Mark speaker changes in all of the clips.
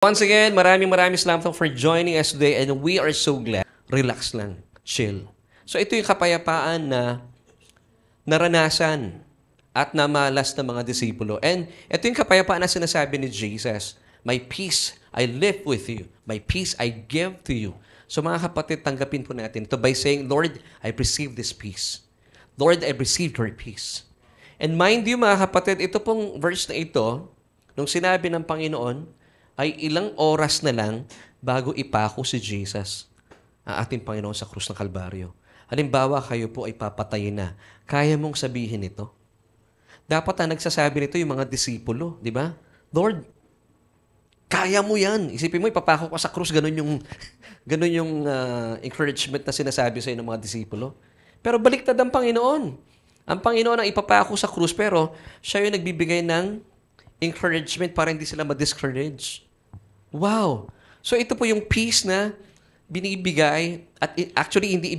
Speaker 1: Once again, maraming salamat for joining us today and we are so glad. Relax lang. Chill. So ito yung kapayapaan na naranasan at namalas ng mga disipulo. And ito yung kapayapaan na sinasabi ni Jesus. My peace I live with you. My peace I give to you. So mga kapatid, tanggapin po natin ito by saying, Lord, I receive this peace. Lord, I receive your peace. And mind you mga kapatid, ito pong verse na ito, nung sinabi ng Panginoon, ay ilang oras na lang bago ipako si Jesus, ang ating Panginoon sa krus ng Kalbaryo. Halimbawa, kayo po ay papatayin na. Kaya mong sabihin ito? Dapat na nagsasabi nito yung mga disipulo, di ba? Lord, kaya mo yan. Isipin mo, ipapako ka sa krus, ganun yung encouragement na sinasabi sa ng mga disipulo. Pero baliktad ang Panginoon. Ang Panginoon ang ipapako sa krus, pero siya yung nagbibigay ng encouragement para hindi sila ma-discourage. Wow! So ito po yung peace na binibigay at actually hindi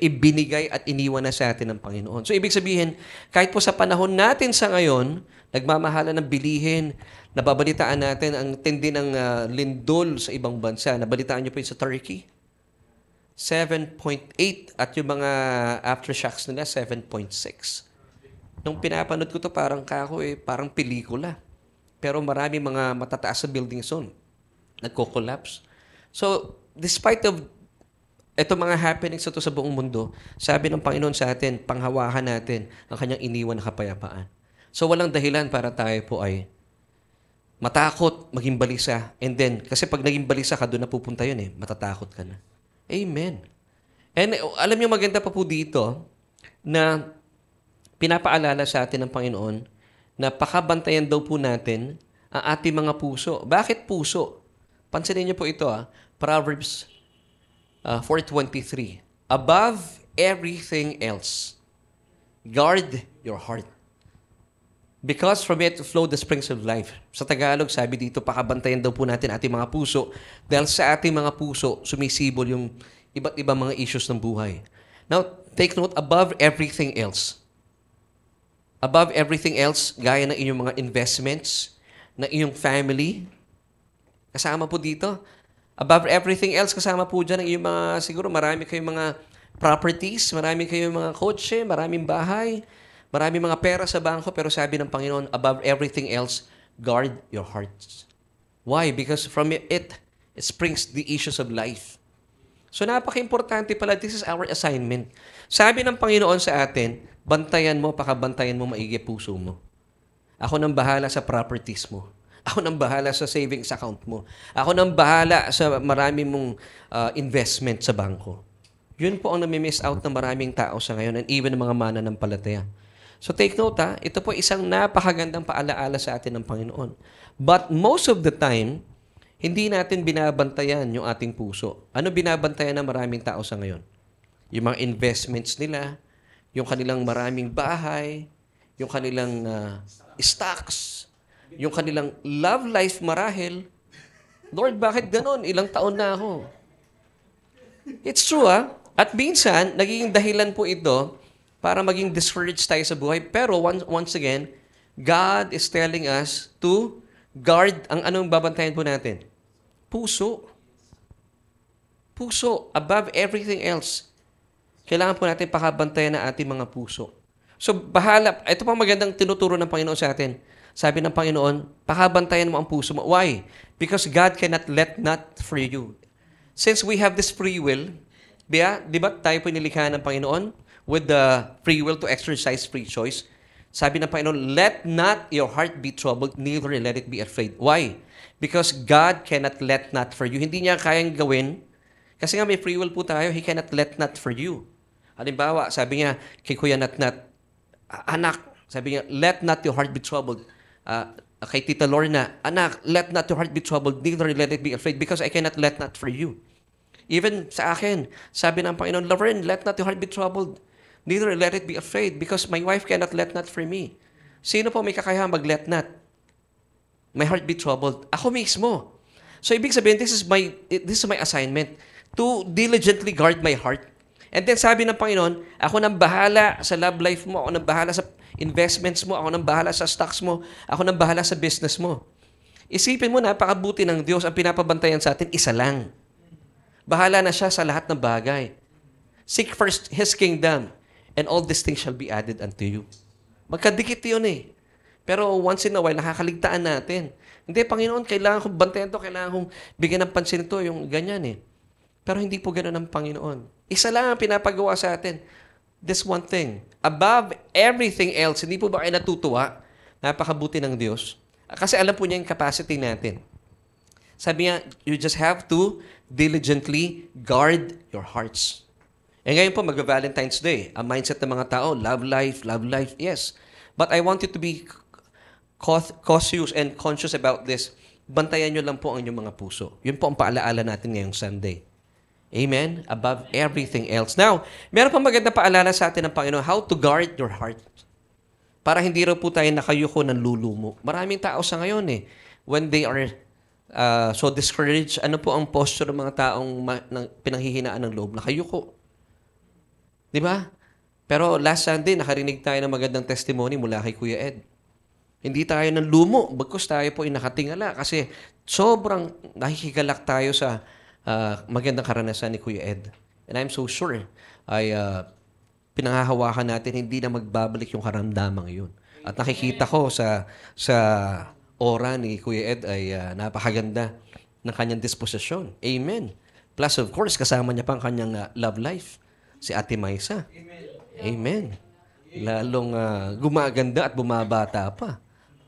Speaker 1: ibinigay at iniwan na sa atin ng Panginoon. So ibig sabihin, kahit po sa panahon natin sa ngayon, nagmamahala ng bilihin, nababalitaan natin ang tindi ng lindol sa ibang bansa. Nabalitaan niyo po yun sa Turkey? 7.8 at yung mga aftershocks nila, 7.6. Nung pinapanood ko to parang parang pelikula. Pero marami mga matataas sa building zone. Nagko-collapse. So, despite of ito mga happenings ito sa buong mundo, sabi ng Panginoon sa atin, panghawakan natin ang kanyang iniwan na kapayapaan. So, walang dahilan para tayo po ay matakot, maging balisa. And then, kasi pag naging balisa ka, doon na pupunta yun matatakot ka na. Amen. And alam niyo maganda pa po dito na pinapaalala sa atin ng Panginoon na pakabantayan daw po natin ang ating mga puso. Bakit puso? Pansinin niyo po ito, Proverbs 4:23. Above everything else, guard your heart. Because from it flow the springs of life. Sa Tagalog, sabi dito, pakabantayan daw po natin ating mga puso dahil sa ating mga puso, sumisibol yung iba't ibang mga issues ng buhay. Now, take note, above everything else. Above everything else, gaya ng inyong mga investments, ng iyong family, kasama po dito. Above everything else, kasama po dyan ang iyong mga, siguro marami kayong mga properties, marami kayong mga kotse, maraming bahay, maraming mga pera sa bangko, pero sabi ng Panginoon, above everything else, guard your hearts. Why? Because from it springs the issues of life. So napaka-importante pala, this is our assignment. Sabi ng Panginoon sa atin, bantayan mo, pakabantayan mo maigi puso mo. Ako nang bahala sa properties mo. Ako nang bahala sa savings account mo. Ako nang bahala sa marami mong investment sa bangko. Yun po ang nami-miss out ng maraming tao sa ngayon and even ng mga mananampalataya. So take note ito po isang napakagandang paalaala sa atin ng Panginoon. But most of the time, hindi natin binabantayan yung ating puso. Ano binabantayan ng maraming tao sa ngayon? Yung mga investments nila, yung kanilang maraming bahay, yung kanilang stocks, yung kanilang love life marahil. Lord, bakit ganon? Ilang taon na ako. It's true, At minsan, naging dahilan po ito para maging discouraged tayo sa buhay. Pero once again, God is telling us to guard ang anong babantayan po natin? Puso. Puso. Above everything else. Kailangan po natin pakabantayan ang ating mga puso. So, bahala. Ito pang magandang tinuturo ng Panginoon sa atin. Sabi ng Panginoon, pakabantayan mo ang puso mo. Why? Because God cannot let not free you. Since we have this free will, di ba tayo po nilikha ng Panginoon with the free will to exercise free choice? Sabi ng Panginoon, let not your heart be troubled, neither let it be afraid. Why? Because God cannot let not for you. Hindi niya kayang gawin. Kasi nga may free will po tayo, He cannot let not for you. Halimbawa, sabi niya kay Kuya Natnat, anak, sabi niya, let not your heart be troubled. Kay Tita Lorna, anak, let not your heart be troubled, neither let it be afraid, because I cannot let not for you. Even sa akin, sabi ng Panginoon, Laverne, let not your heart be troubled, neither let it be afraid, because my wife cannot let not for me. Sino po may kakayahan mag-let not? My heart be troubled. Ako mismo. So, ibig sabihin, this is my assignment to diligently guard my heart. And then sabi ng Panginoon, ako nang bahala sa love life mo, ako nang bahala sa investments mo, ako nang bahala sa stocks mo, ako nang bahala sa business mo. Isipin mo, napakabuti ng Diyos. Ang pinapabantayan sa atin, isa lang. Bahala na siya sa lahat ng bagay. Seek first His kingdom, and all these things shall be added unto you. Magkadikit yun eh. Pero once in a while, nakakaligtaan natin. Hindi, Panginoon, kailangan kong bantayan to, kailangan kong bigyan ng pansin ito, yung ganyan eh. Pero hindi po ganoon ang Panginoon. Isa lang ang pinapagawa sa atin. This one thing. Above everything else, hindi po ba kayo natutuwa? Napakabuti ng Diyos. Kasi alam po niya yung capacity natin. Sabi niya, you just have to diligently guard your hearts. E ngayon po, mag-Valentine's Day. Ang mindset ng mga tao, love life, yes. But I want you to be cautious and conscious about this. Bantayan nyo lang po ang inyong mga puso. Yun po ang paalaala natin ngayong Sunday. Amen? Above everything else. Now, meron pang maganda paalala sa atin ng Panginoon, how to guard your heart. Para hindi raw po tayo nakayuko ng lulumo. Maraming tao sa ngayon when they are so discouraged, ano po ang posture ng mga taong pinanghihinaan ng loob? Nakayuko. Di ba? Pero last Sunday, nakarinig tayo ng magandang testimony mula kay Kuya Ed. Hindi tayo ng lumo, bagkus tayo po nakatingala kasi sobrang nakikigalak tayo sa magandang karanasan ni Kuya Ed. And I'm so sure ay pinanghahawakan natin hindi na magbabalik yung karamdamang yun. At nakikita ko sa aura ni Kuya Ed ay napakaganda ng kanyang disposisyon. Amen. Plus of course, kasama niya pa ang kanyang love life, si Ate Maisa. Amen. Lalong gumaganda at bumabata pa.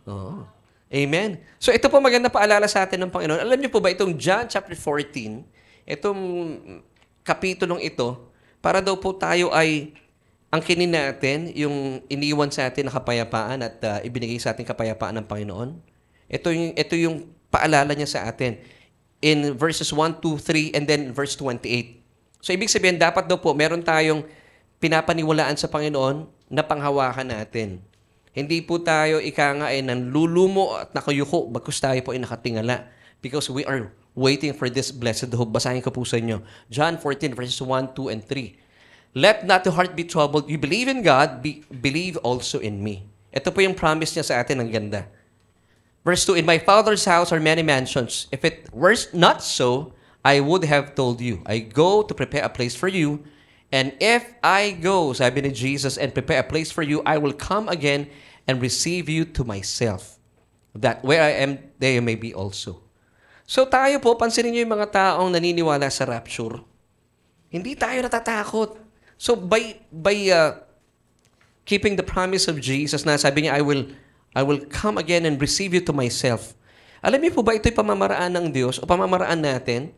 Speaker 1: Oo. Amen. So ito po maganda paalala sa atin ng Panginoon. Alam niyo po ba itong John chapter 14, itong kapitulong ito, para daw po tayo ay angkinin natin yung iniwan sa atin na kapayapaan at ibinigay sa atin kapayapaan ng Panginoon. Ito yung paalala niya sa atin in verses 1, 2, 3, and then verse 28. So ibig sabihin, dapat daw po meron tayong pinapaniwalaan sa Panginoon na panghawakan natin. Hindi po tayo nanlulumo at nakayuko bagkus tayo po ay nakatingala because we are waiting for this blessed hope. Basahin ko po sa inyo. John 14 verses 1, 2, and 3. Let not the heart be troubled. You believe in God, believe also in me. Ito po yung promise niya sa atin, ang ganda. Verse 2, in my Father's house are many mansions. If it were not so, I would have told you. I go to prepare a place for you. And if I go, sabi ni Jesus, and prepare a place for you, I will come again and receive you to myself, that where I am, there you may be also. So tayo po, pansinin niyo yung mga taong naniniwala sa rapture. Hindi tayo natatakot. So by keeping the promise of Jesus na sabi niya, I will come again and receive you to myself. Alam niyo po ba ito'y pamamaraan ng Diyos o pamamaraan natin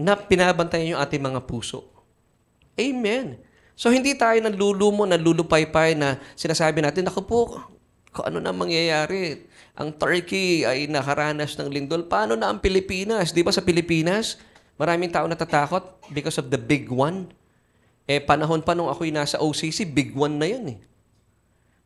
Speaker 1: na pinabantayan yung ating mga puso? Amen. So, hindi tayo nanlulumo, nanlulupaypay na sinasabi natin, naku po, kung ano na mangyayari. Ang Turkey ay nakaranas ng lindol. Paano na ang Pilipinas? Di ba sa Pilipinas, maraming tao natatakot because of the big one. Panahon pa nung ako'y nasa OCC, big one na yun .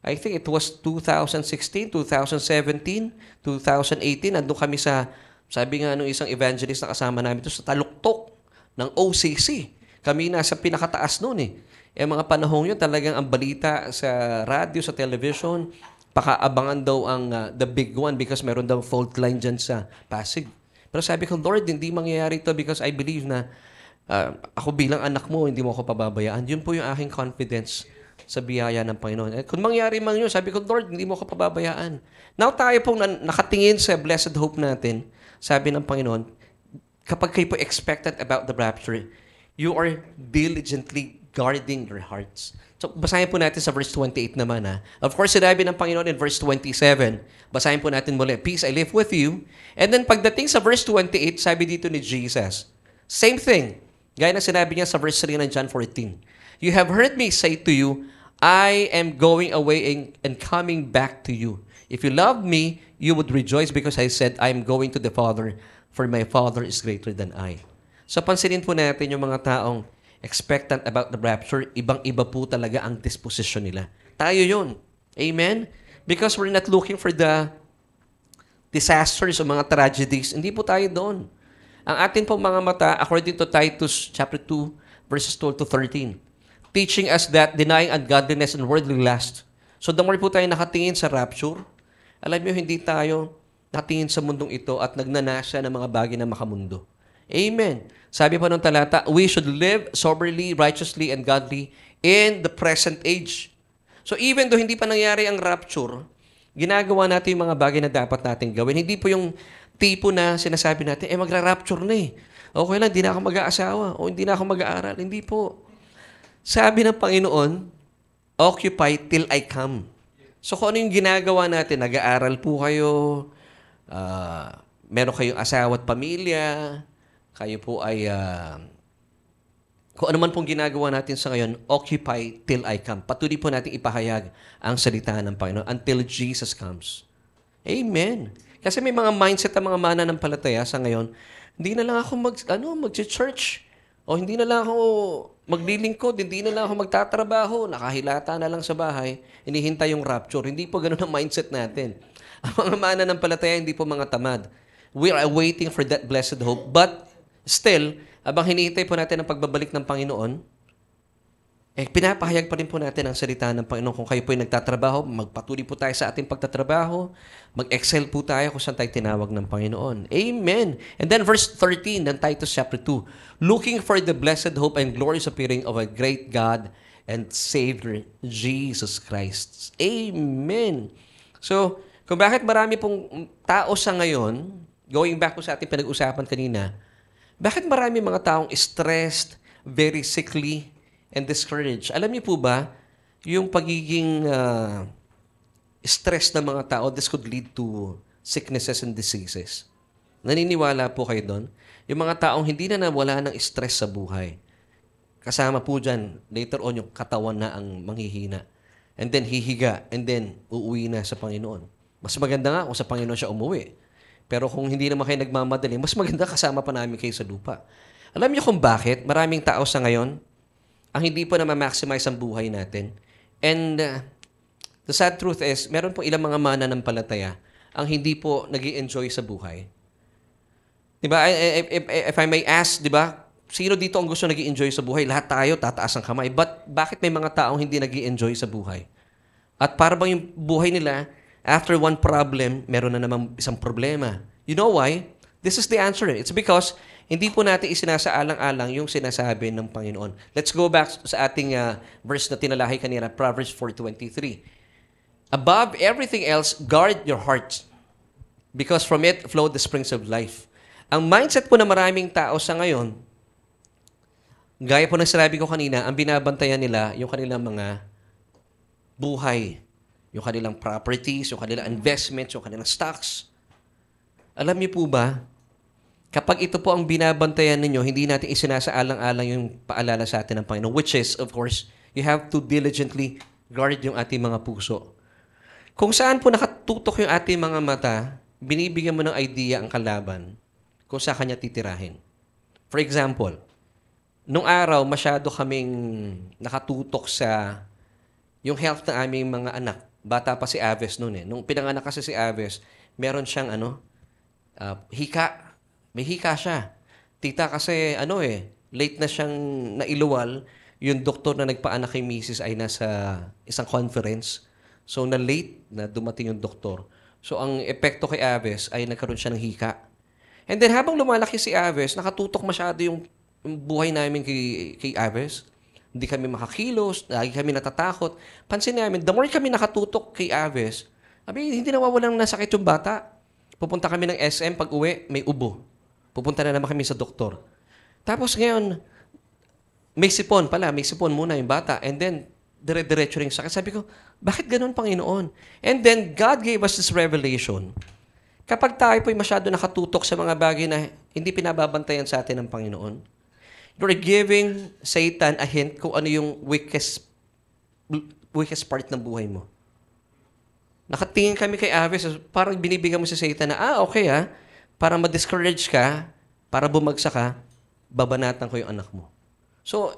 Speaker 1: I think it was 2016, 2017, 2018. Nandun kami sabi nga nung isang evangelist na kasama namin ito, sa taluktok ng OCC. Kami nasa pinakataas noon . Mga panahon yun, talagang ang balita sa radyo, sa television, pakaabangan daw ang the big one because meron daw fault line dyan sa Pasig. Pero sabi ko, Lord, hindi mangyayari ito because I believe na ako bilang anak mo, hindi mo ako pababayaan. Yun po yung aking confidence sa biyaya ng Panginoon. Kung mangyari man yun, sabi ko, Lord, hindi mo ako pababayaan. Now tayo pong nakatingin sa blessed hope natin, sabi ng Panginoon, kapag kayo po expectant about the rapture, you are diligently guarding your hearts. So, basahin po natin sa verse 28 naman. Of course, sinabi ng Panginoon in verse 27. Basahin po natin muli, peace I live with you. And then, pagdating sa verse 28, sabi dito ni Jesus, same thing. Gaya na sinabi niya sa verse 3 ng John 14. You have heard me say to you, I am going away and coming back to you. If you love me, you would rejoice because I said, I am going to the Father, for my Father is greater than I. So, pansinin po natin yung mga taong expectant about the rapture, ibang-iba po talaga ang disposition nila. Tayo yun. Amen? Because we're not looking for the disasters o mga tragedies. Hindi po tayo doon. Ang atin po mga mata, according to Titus chapter 2, verses 12 to 13, teaching us that denying ungodliness and worldly lust. So, the more po tayo nakatingin sa rapture, alam niyo, hindi tayo natingin sa mundong ito at nagnanasa ng mga bagay na makamundo. Amen. Sabi pa nung talata, we should live soberly, righteously, and godly in the present age. So even though hindi pa nangyari ang rapture, ginagawa natin yung mga bagay na dapat natin gawin. Hindi po yung tipo na sinasabi natin, magra-rapture na eh. Okay lang, hindi na ako mag-aasawa o hindi na ako mag-aaral. Hindi po. Sabi ng Panginoon, occupy till I come. So kung ano yung ginagawa natin, nag-aaral po kayo, meron kayong asawa at pamilya, kayo po ay, kung ano man pong ginagawa natin sa ngayon, occupy till I come. Patuloy po natin ipahayag ang salita ng Panginoon until Jesus comes. Amen. Kasi may mga mindset ang mga mananampalataya sa ngayon, hindi na lang ako mag-church, o hindi na lang ako maglilingkod, hindi na lang ako magtatrabaho, nakahilata na lang sa bahay, hinihintay yung rapture. Hindi po ganun ang mindset natin. Ang mga mananampalataya, hindi po mga tamad. We are waiting for that blessed hope, but still, abang hinihintay po natin ang pagbabalik ng Panginoon, pinapahayag pa rin po natin ang salita ng Panginoon. Kung kayo po ay nagtatrabaho, magpatuloy po tayo sa ating pagtatrabaho, mag-excel po tayo kung saan tayo tinawag ng Panginoon. Amen. And then verse 13 ng Titus chapter 2, looking for the blessed hope and glorious appearing of a great God and Savior, Jesus Christ. Amen. So, kung bakit marami pong tao sa ngayon, going back po sa ating pinag-usapan kanina, bakit marami mga taong stressed, very sickly, and discouraged? Alam niyo po ba, yung pagiging stress ng mga tao, this could lead to sicknesses and diseases. Naniniwala po kayo doon? Yung mga taong hindi na nawala ng stress sa buhay. Kasama po dyan, later on, yung katawan na ang manghihina. And then hihiga, and then uuwi na sa Panginoon. Mas maganda nga kung sa Panginoon siya umuwi. Pero kung hindi naman kayo nagmamadali, mas maganda kasama pa namin kayo sa lupa. Alam niyo kung bakit maraming tao sa ngayon ang hindi po na ma-maximize ang buhay natin? And the sad truth is, meron po ilang mga mananampalataya ang hindi po nag-i-enjoy sa buhay. Diba? If I may ask, diba, sino dito ang gusto nag-i-enjoy sa buhay? Lahat tayo, tataas ang kamay. But bakit may mga taong hindi nag-i-enjoy sa buhay? At para bang yung buhay nila, after one problem, meron na namang isang problema. You know why? This is the answer. It's because hindi po natin isinasaalang-alang yung sinasabi ng Panginoon. Let's go back sa ating verse na tinalahay kanina, Proverbs 4:23. Above everything else, guard your heart, because from it flow the springs of life. Ang mindset po na maraming tao sa ngayon, gaya po ng sinabi ko kanina, ang binabantayan nila yung kanilang mga buhay, yung kanilang properties, yung kanilang investments, yung kanilang stocks. Alam niyo po ba, kapag ito po ang binabantayan ninyo, hindi natin isinasaalang-alang yung paalala sa atin ng Panginoon, which is, of course, you have to diligently guard yung ating mga puso. Kung saan po nakatutok yung ating mga mata, binibigyan mo ng idea ang kalaban kung saan kanya titirahin. For example, nung araw, masyado kaming nakatutok sa yung health ng aming mga anak. Bata pa si Aves noon eh. Nung pinanganak kasi si Aves, meron siyang hika. May hika siya. Tita kasi, late na siyang nailuwal. Yung doktor na nagpaanak kay Mrs. ay nasa isang conference. So, na-late na dumating yung doktor. So, ang epekto kay Aves ay nagkaroon siya ng hika. And then, habang lumalaki si Aves, nakatutok masyado yung buhay namin kay Aves. Hindi kami makakilos, lagi kami natatakot. Pansin namin, the more kami nakatutok kay Aves, hindi nawawalang nasakit yung bata. Pupunta kami ng SM, pag uwi, may ubo. Pupunta na naman kami sa doktor. Tapos ngayon, may sipon muna yung bata. And then, dire-diretso rin sakit. Sabi ko, bakit ganun, Panginoon? And then, God gave us this revelation. Kapag tayo po'y masyado nakatutok sa mga bagay na hindi pinababantayan sa atin ng Panginoon, you're giving Satan a hint kung ano yung weakest part ng buhay mo. Nakatingin kami kay Aves, parang binibigyan mo si Satan na, okay para ma-discourage ka, para bumagsak ka, babanatan ko yung anak mo. So,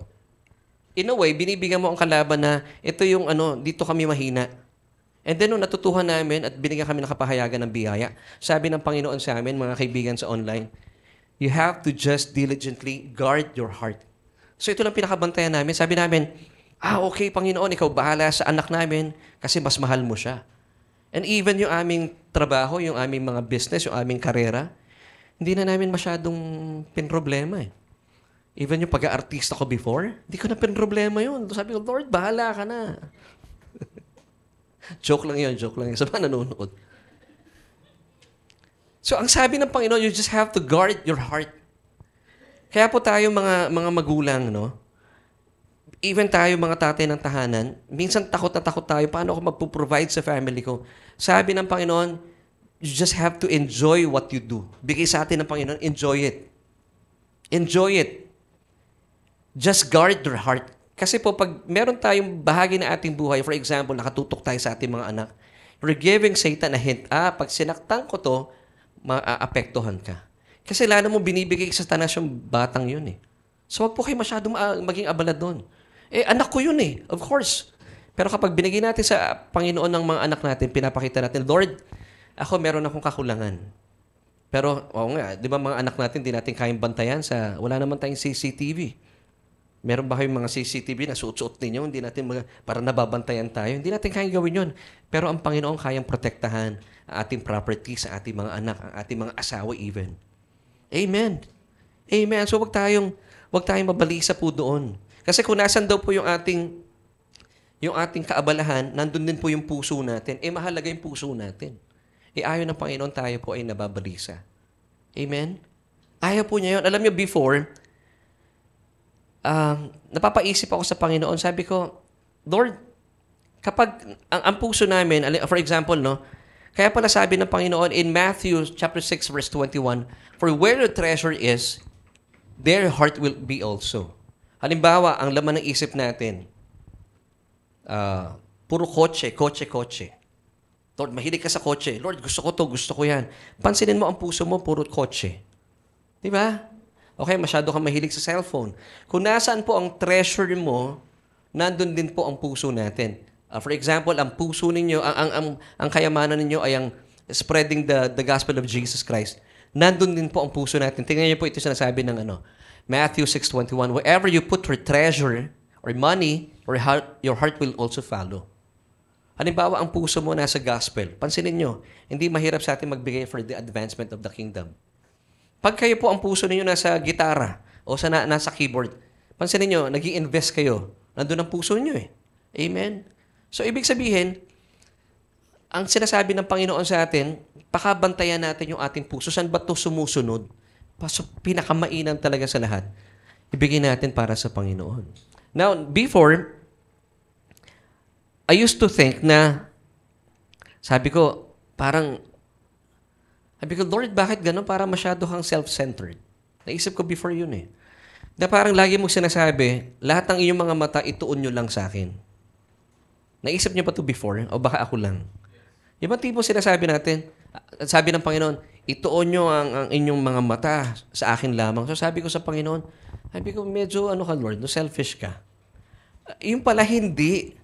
Speaker 1: in a way, binibigyan mo ang kalaban na ito yung dito kami mahina. And then, nung natutuhan namin at binigyan kami ng kapahayagan ng biyaya, sabi ng Panginoon sa amin, mga kaibigan sa online, you have to just diligently guard your heart. So, ito lang pinakabantayan namin. Sabi namin, okay, Panginoon, ikaw bahala sa anak namin kasi mas mahal mo siya. And even yung aming trabaho, yung aming mga business, yung aming karera, hindi na namin masyadong pinroblema eh. Even yung pag-aartista ko before, hindi ko na pinroblema yun. Sabi ko, Lord, bahala ka na. Joke lang yun. Sa mga nanonood. So, ang sabi ng Panginoon, you just have to guard your heart. Kaya po tayo mga magulang, no? Even tayo mga tatay ng tahanan, minsan takot na takot tayo, paano ako magpo-provide sa family ko? Sabi ng Panginoon, you just have to enjoy what you do. Bigay sa atin ng Panginoon, enjoy it. Enjoy it. Just guard your heart. Kasi po, pag meron tayong bahagi na ating buhay, for example, nakatutok tayo sa ating mga anak, you're giving Satan a hint, pag sinaktan ko to, maapektuhan ka. Kasi lalo mo binibigay sa tanas yung batang yun eh. So, wag po kayo masyadong maging abala doon. Anak ko yun eh, of course. Pero kapag binigay natin sa Panginoon ng mga anak natin, pinapakita natin, Lord, ako meron akong kakulangan. Pero, oo nga, di ba mga anak natin, di natin kayang bantayan wala naman tayong CCTV. Meron ba kayong mga CCTV na suot-suot ninyo? Hindi natin para nababantayan tayo. Hindi natin kayang gawin yun. Pero ang Panginoon kayang protektahan ang ating properties, ang ating mga anak, ang ating mga asawa even. Amen. Amen. So wag tayong mabalisa po doon. Kasi kung nasan daw po yung ating kaabalahan, nandun din po yung puso natin. Mahalaga yung puso natin. Ayaw ng Panginoon tayo po ay nababalisa. Amen? Ayaw po niya yun. Alam niyo, before, napapaisip ako sa Panginoon, sabi ko, Lord, kapag ang puso namin, for example, no, kaya pala sabi ng Panginoon in Matthew chapter 6 verse 21, for where your treasure is, their heart will be also. Halimbawa, ang laman ng isip natin, puro kotse. Lord, mahilig ka sa kotse. Lord, gusto ko yan. Pansinin mo ang puso mo, puro kotse. Di ba? Okay, masyado kang mahilig sa cellphone. Kung nasaan po ang treasure mo, nandun din po ang puso natin. For example, ang puso ninyo, ang kayamanan ninyo ay ang spreading the gospel of Jesus Christ. Nandun din po ang puso natin. Tingnan niyo po ito sinasabi ng Matthew 6:21, wherever you put your treasure or money, your heart will also follow. Halimbawa, ang puso mo nasa gospel. Pansinin nyo, hindi mahirap sa atin magbigay for the advancement of the kingdom. Pag kayo po ang puso ninyo nasa gitara o nasa keyboard, pansinin nyo, nag-i-invest kayo. Nandun ang puso ninyo eh. Amen? So, ibig sabihin, ang sinasabi ng Panginoon sa atin, pakabantayan natin yung ating puso. Saan ba ito sumusunod? Pinakamainan talaga sa lahat. Ibigay natin para sa Panginoon. Now, before, I used to think na, sabi ko, Lord, bakit gano'n? Para masyado kang self-centered. Naisip ko before yun eh. Na parang lagi mo sinasabi, lahat ng inyong mga mata, ituon nyo lang sa akin. Naisip niyo pa to before? O baka ako lang? Yung ba tipo sinasabi natin, sabi ng Panginoon, ituon nyo ang inyong mga mata sa akin lamang. So sabi ko sa Panginoon, medyo Lord, selfish ka. Yung pala hindi.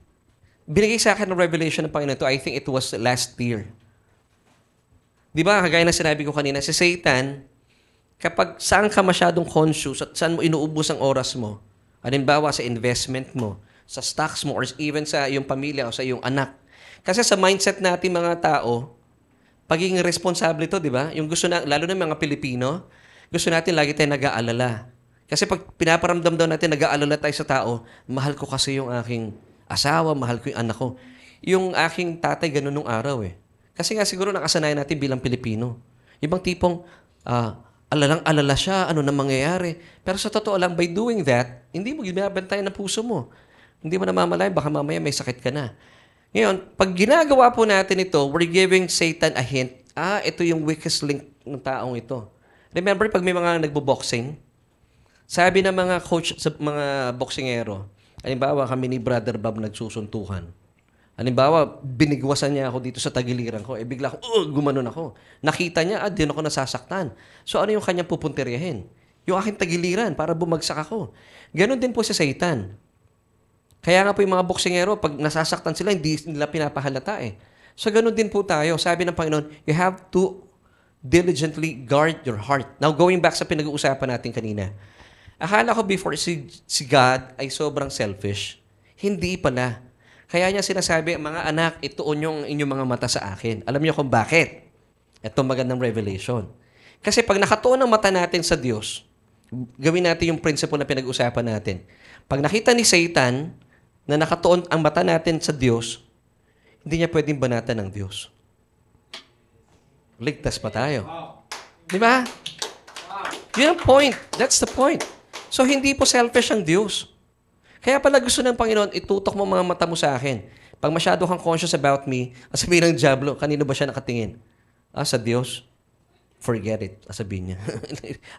Speaker 1: Binigay sa akin ng revelation ng Panginoon to, I think it was last year. Di ba, kagaya na sinabi ko kanina, si Satan, kapag saan ka masyadong conscious at saan mo inuubos ang oras mo, halimbawa sa investment mo, sa stocks mo, or even sa iyong pamilya o sa iyong anak. Kasi sa mindset natin mga tao, pagiging responsable ito, di ba? Yung lalo na mga Pilipino, gusto natin lagi tayong nag-aalala. Kasi pag pinaparamdam daw natin, nag-aalala tayo sa tao, mahal ko kasi yung aking asawa, mahal ko yung anak ko. Yung aking tatay, ganun nung araw eh. Kasi nga siguro nakasanayan natin bilang Pilipino. Ibang tipong, alalang-alala siya, ano na mangyayari. Pero sa totoo lang, by doing that, hindi mo binabantayan ng puso mo. Hindi mo namamalayan, baka mamaya may sakit ka na. Ngayon, pag ginagawa po natin ito, we're giving Satan a hint. Ito yung weakest link ng taong ito. Remember, pag may mga nagbo-boxing, sabi ng mga coach sa mga boksingero, halimbawa kami ni Brother Bob nagsusuntukan. Halimbawa, binigwasan niya ako dito sa tagiliran ko. Bigla ako, gumanon ako. Nakita niya, din ako nasasaktan. So, ano yung kanyang pupuntiryahin? Yung aking tagiliran para bumagsak ako. Ganon din po si Satan. Kaya nga po yung mga boksingero, pag nasasaktan sila, hindi nila pinapahalata eh. So, ganon din po tayo. Sabi ng Panginoon, you have to diligently guard your heart. Now, going back sa pinag-uusapan natin kanina, akala ko before si God ay sobrang selfish. Hindi pala. Kaya niya sinasabi, mga anak, ituon yung inyong mga mata sa akin. Alam niyo kung bakit? Ito magandang revelation. Kasi pag nakatuon ang mata natin sa Diyos, gawin natin yung principle na pinag-usapan natin. Pag nakita ni Satan na nakatuon ang mata natin sa Diyos, hindi niya pwedeng banatan ng Diyos. Ligtas pa tayo. Di ba? Yun ang point. That's the point. So, hindi po selfish ang Diyos. Kaya pala gusto ng Panginoon, itutok mo mga mata mo sa akin. Pag masyado kang conscious about me, sabihin ng Diablo, kanino ba siya nakatingin? Sa Diyos. Forget it. Sabihin niya.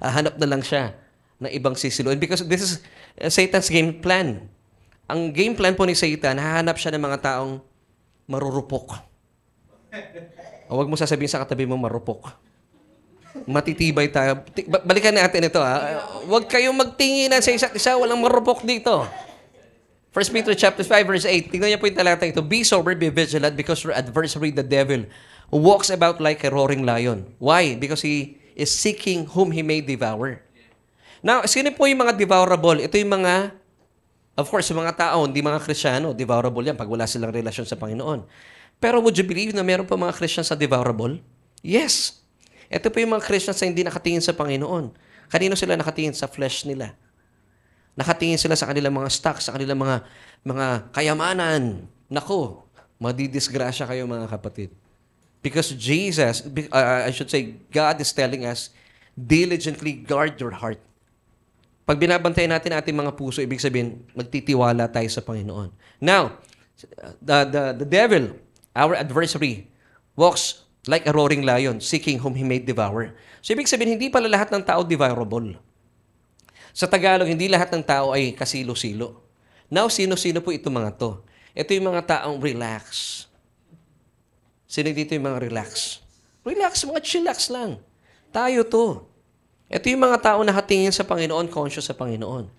Speaker 1: Hanap na lang siya ng ibang sisiluin. Because this is Satan's game plan. Ang game plan po ni Satan, hahanap siya ng mga taong marurupok. Huwag mo sasabihin sa katabi mo marupok. Matitibay tayo. Balikan natin ito. Huwag kayong magtinginan sa isa't isa. Walang marupok dito. 1 Peter chapter 5 verse 8. Tingnan niyo po yung talata ito. Be sober, be vigilant, because your adversary, the devil, walks about like a roaring lion. Why? Because he is seeking whom he may devour. Now, sino po yung mga devourable? Ito yung mga, of course, yung mga tao, hindi mga Kristiyano, devourable yan pag wala silang relasyon sa Panginoon. Pero would you believe na meron pa mga Christians sa devourable? Yes. Ito po yung mga Christians na hindi nakatingin sa Panginoon. Kanino sila nakatingin? Sa flesh nila. Nakatingin sila sa kanilang mga stocks, sa kanilang mga kayamanan. Nako, madidisgrasya kayo mga kapatid. Because Jesus, I should say, God is telling us, diligently guard your heart. Pag binabantayan natin ating mga puso, ibig sabihin, magtitiwala tayo sa Panginoon. Now, the devil, our adversary, walks like a roaring lion, seeking whom he may devour. So, ibig sabihin, hindi pala lahat ng tao devourable. Sa Tagalog, hindi lahat ng tao ay kasilo-silo. Now, sino-sino po itong mga to? Ito yung mga taong relax. Sino dito yung mga relax? Relax, mga chillax lang. Tayo to. Ito yung mga taong nakatingin sa Panginoon, conscious sa Panginoon.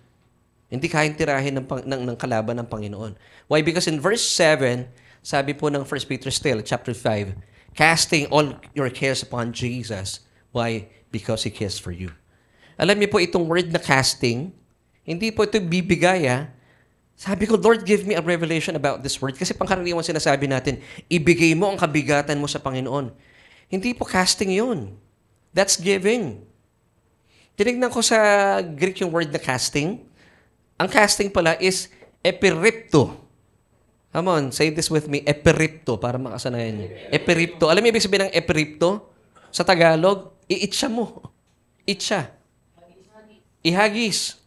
Speaker 1: Hindi kayang tirahin ng kalaban ng Panginoon. Why? Because in verse 7, sabi po ng 1 Peter still, chapter 5, casting all your cares upon Jesus. Why? Because He cares for you. Alam niyo po, itong word na casting, hindi po ito bibigay, Sabi ko, Lord, give me a revelation about this word. Kasi pangkaraniwan sinasabi natin, ibigay mo ang kabigatan mo sa Panginoon. Hindi po casting yun. That's giving. Tinignan ko sa Greek yung word na casting. Ang casting pala is epiripto. Come on, say this with me. Epiripto, para makasanayan niyo. Epiripto. Alam niyo ibig sabihin ng epiripto? Sa Tagalog, iitsa mo. Itsa. Ihagis.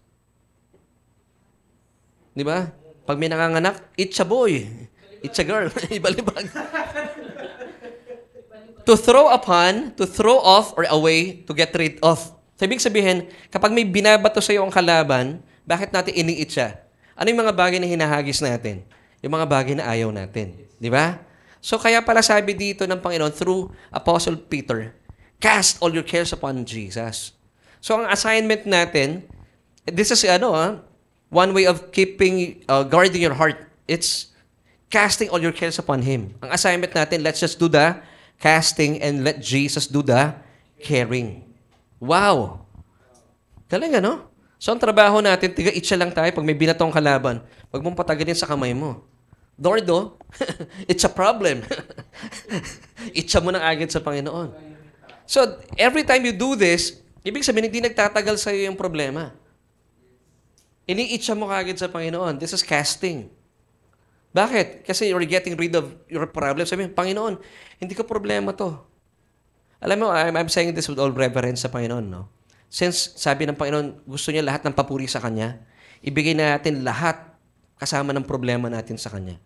Speaker 1: Di ba? Pag may nanganganak, it's a boy. It's a girl. Ibalibag. To throw upon, to throw off or away, to get rid of. So, ibig sabihin, kapag may binabato sa iyo ang kalaban, bakit natin iniit siya? Ano yung mga bagay na hinahagis natin? Yung mga bagay na ayaw natin. Di ba? So, kaya pala sabi dito ng Panginoon through Apostle Peter, cast all your cares upon Jesus. So, ang assignment natin, this is one way of guarding your heart. It's casting all your cares upon Him. Ang assignment natin, let's just do the casting and let Jesus do the caring. Wow! Galing, So, ang trabaho natin, tiga-itcha lang tayo pag may binatong kalaban. Huwag mong patagalin sa kamay mo. Lord, it's a problem. Itcha mo ng agad sa Panginoon. So, every time you do this, ibig sabihin, hindi nagtatagal sa iyo yung problema. Iniitcha mo kagad sa Panginoon. This is casting. Bakit? Kasi you're getting rid of your problem. Sabihin, Panginoon, hindi ko problema to. Alam mo, I'm saying this with all reverence sa Panginoon, no? Since sabi ng Panginoon, gusto niya lahat ng papuri sa Kanya, ibigay natin lahat kasama ng problema natin sa Kanya.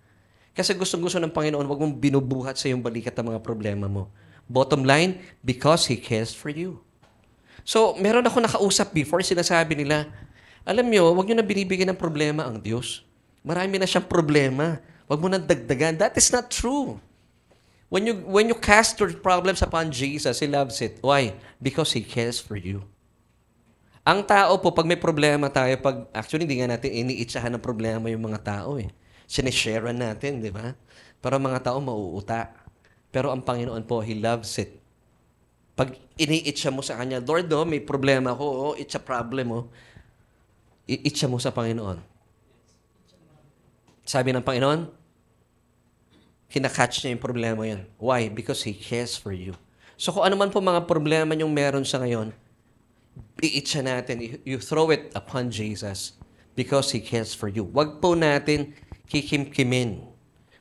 Speaker 1: Kasi gustong-gusto ng Panginoon, wag mong binubuhat sa iyong balikat ang mga problema mo. Bottom line, because He cares for you. So, meron ako nakausap before, sinasabi nila, alam nyo, wag nyo na binibigyan ng problema ang Diyos. Marami na siyang problema. Wag mo na dagdagan. That is not true. When you cast your problems upon Jesus, He loves it. Why? Because He cares for you. Ang tao po, pag may problema tayo, actually, hindi nga natin iniitsahan ng problema yung mga tao Sinesharean natin, di ba? Pero mga tao mauuta. Pero ang Panginoon po, He loves it. Pag iniitsa mo sa Kanya, Lord, may problema ko, it's a problem, iitsa mo sa Panginoon. Sabi ng Panginoon, kinakatch niya yung problema yun. Why? Because He cares for you. So kung ano man po mga problema yung meron sa ngayon, iitsa natin. You throw it upon Jesus because He cares for you. Huwag po natin kikimkimin.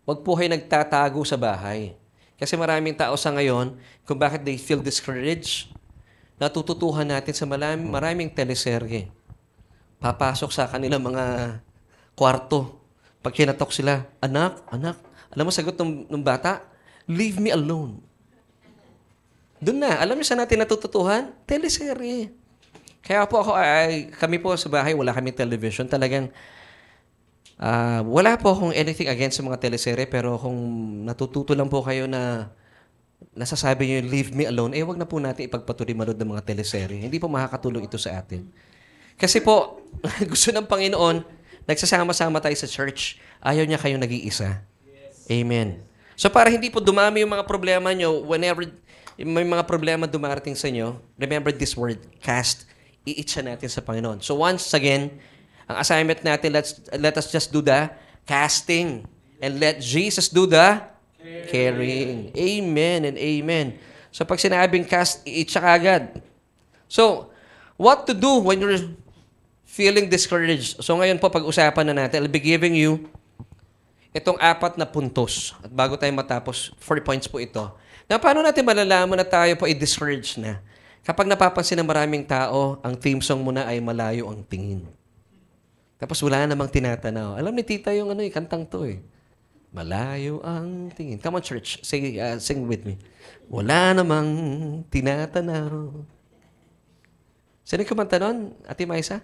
Speaker 1: Huwag po kayo nagtatago sa bahay. Kasi maraming tao sa ngayon, kung bakit they feel discouraged, natututuhan natin sa maraming teleserye. Papasok sa kanilang mga kwarto. Pag kinatok sila, anak, alam mo sagot ng bata, leave me alone. Doon na. Alam niyo saan natin natututuhan? Teleserye. Kaya po kami po sa bahay, wala kaming television. Talagang, wala po akong anything against sa mga teleserye, pero kung natututo lang po kayo na nasasabi niyo, leave me alone, wag na po natin ipagpatuloy manood ng mga teleserye. Hindi po makakatulong ito sa atin. Kasi po, gusto ng Panginoon, nagsasama-sama tayo sa church. Ayaw niya kayong nag-iisa. Amen. So para hindi po dumami yung mga problema nyo, whenever may mga problema dumarating sa inyo, remember this word, cast. Iitsa natin sa Panginoon. So once again, ang assignment natin, let us just do the casting. And let Jesus do the carrying. Amen and amen. So pag sinabing cast, iitsa ka agad. So, what to do when you're feeling discouraged? So ngayon po, pag-usapan na natin, I'll be giving you itong 4 na puntos. At bago tayo matapos, 4 points po ito. Na paano natin malalaman na tayo po i-discourage na? Kapag napapansin ng maraming tao, ang theme song mo na ay malayo ang tingin. Tapos wala namang tinatanaw. Alam ni tita yung kantang to eh. Malayo ang tingin. Come on church, sing with me. Wala namang tinatanaw. Sino kumanta nun? Ate Maisa?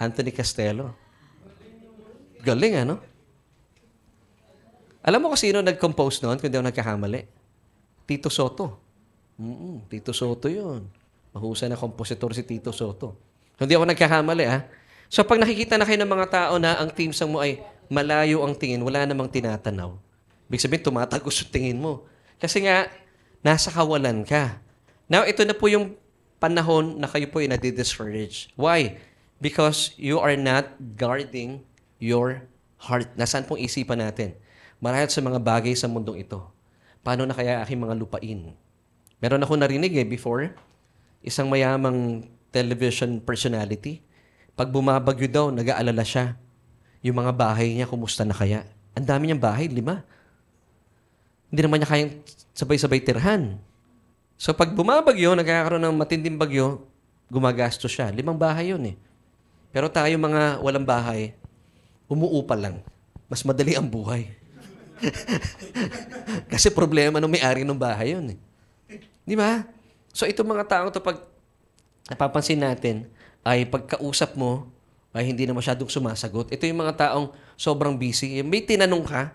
Speaker 1: Anthony Castelo. Galing ano? Alam mo kung sino nag-compose noon, kung di ako nagkakamali? Tito Soto. Tito Soto yun. Mahusay na kompositor si Tito Soto. Kung di ako nagkakamali So pag nakikita na kayo ng mga tao na ang team song mo ay malayo ang tingin, wala namang tinatanaw. Ibig sabihin, tumatagos yung tingin mo. Kasi nga, nasa kawalan ka. Now, ito na po yung panahon na kayo po ay nadi-discourage. Why? Because you are not guarding your heart. Nasaan pong isipan natin? Marahil sa mga bagay sa mundong ito. Paano na kaya aking mga lupain? Meron ako narinig before, isang mayamang television personality. Pag bumabagyo daw, nag-aalala siya. Yung mga bahay niya, kumusta na kaya? Ang dami niyang bahay, 5. Hindi naman niya kayang sabay-sabay tirhan. So pag bumabagyo, nagkakaroon ng matinding bagyo, gumagastos siya. 5 bahay yun Pero tayo mga walang bahay, umuupa lang. Mas madali ang buhay. Kasi problema ng may-ari ng bahay yun Di ba? So itong mga taong to pag napapansin natin, ay pagkausap mo, ay hindi na masyadong sumasagot. Ito yung mga taong sobrang busy. May tinanong ka,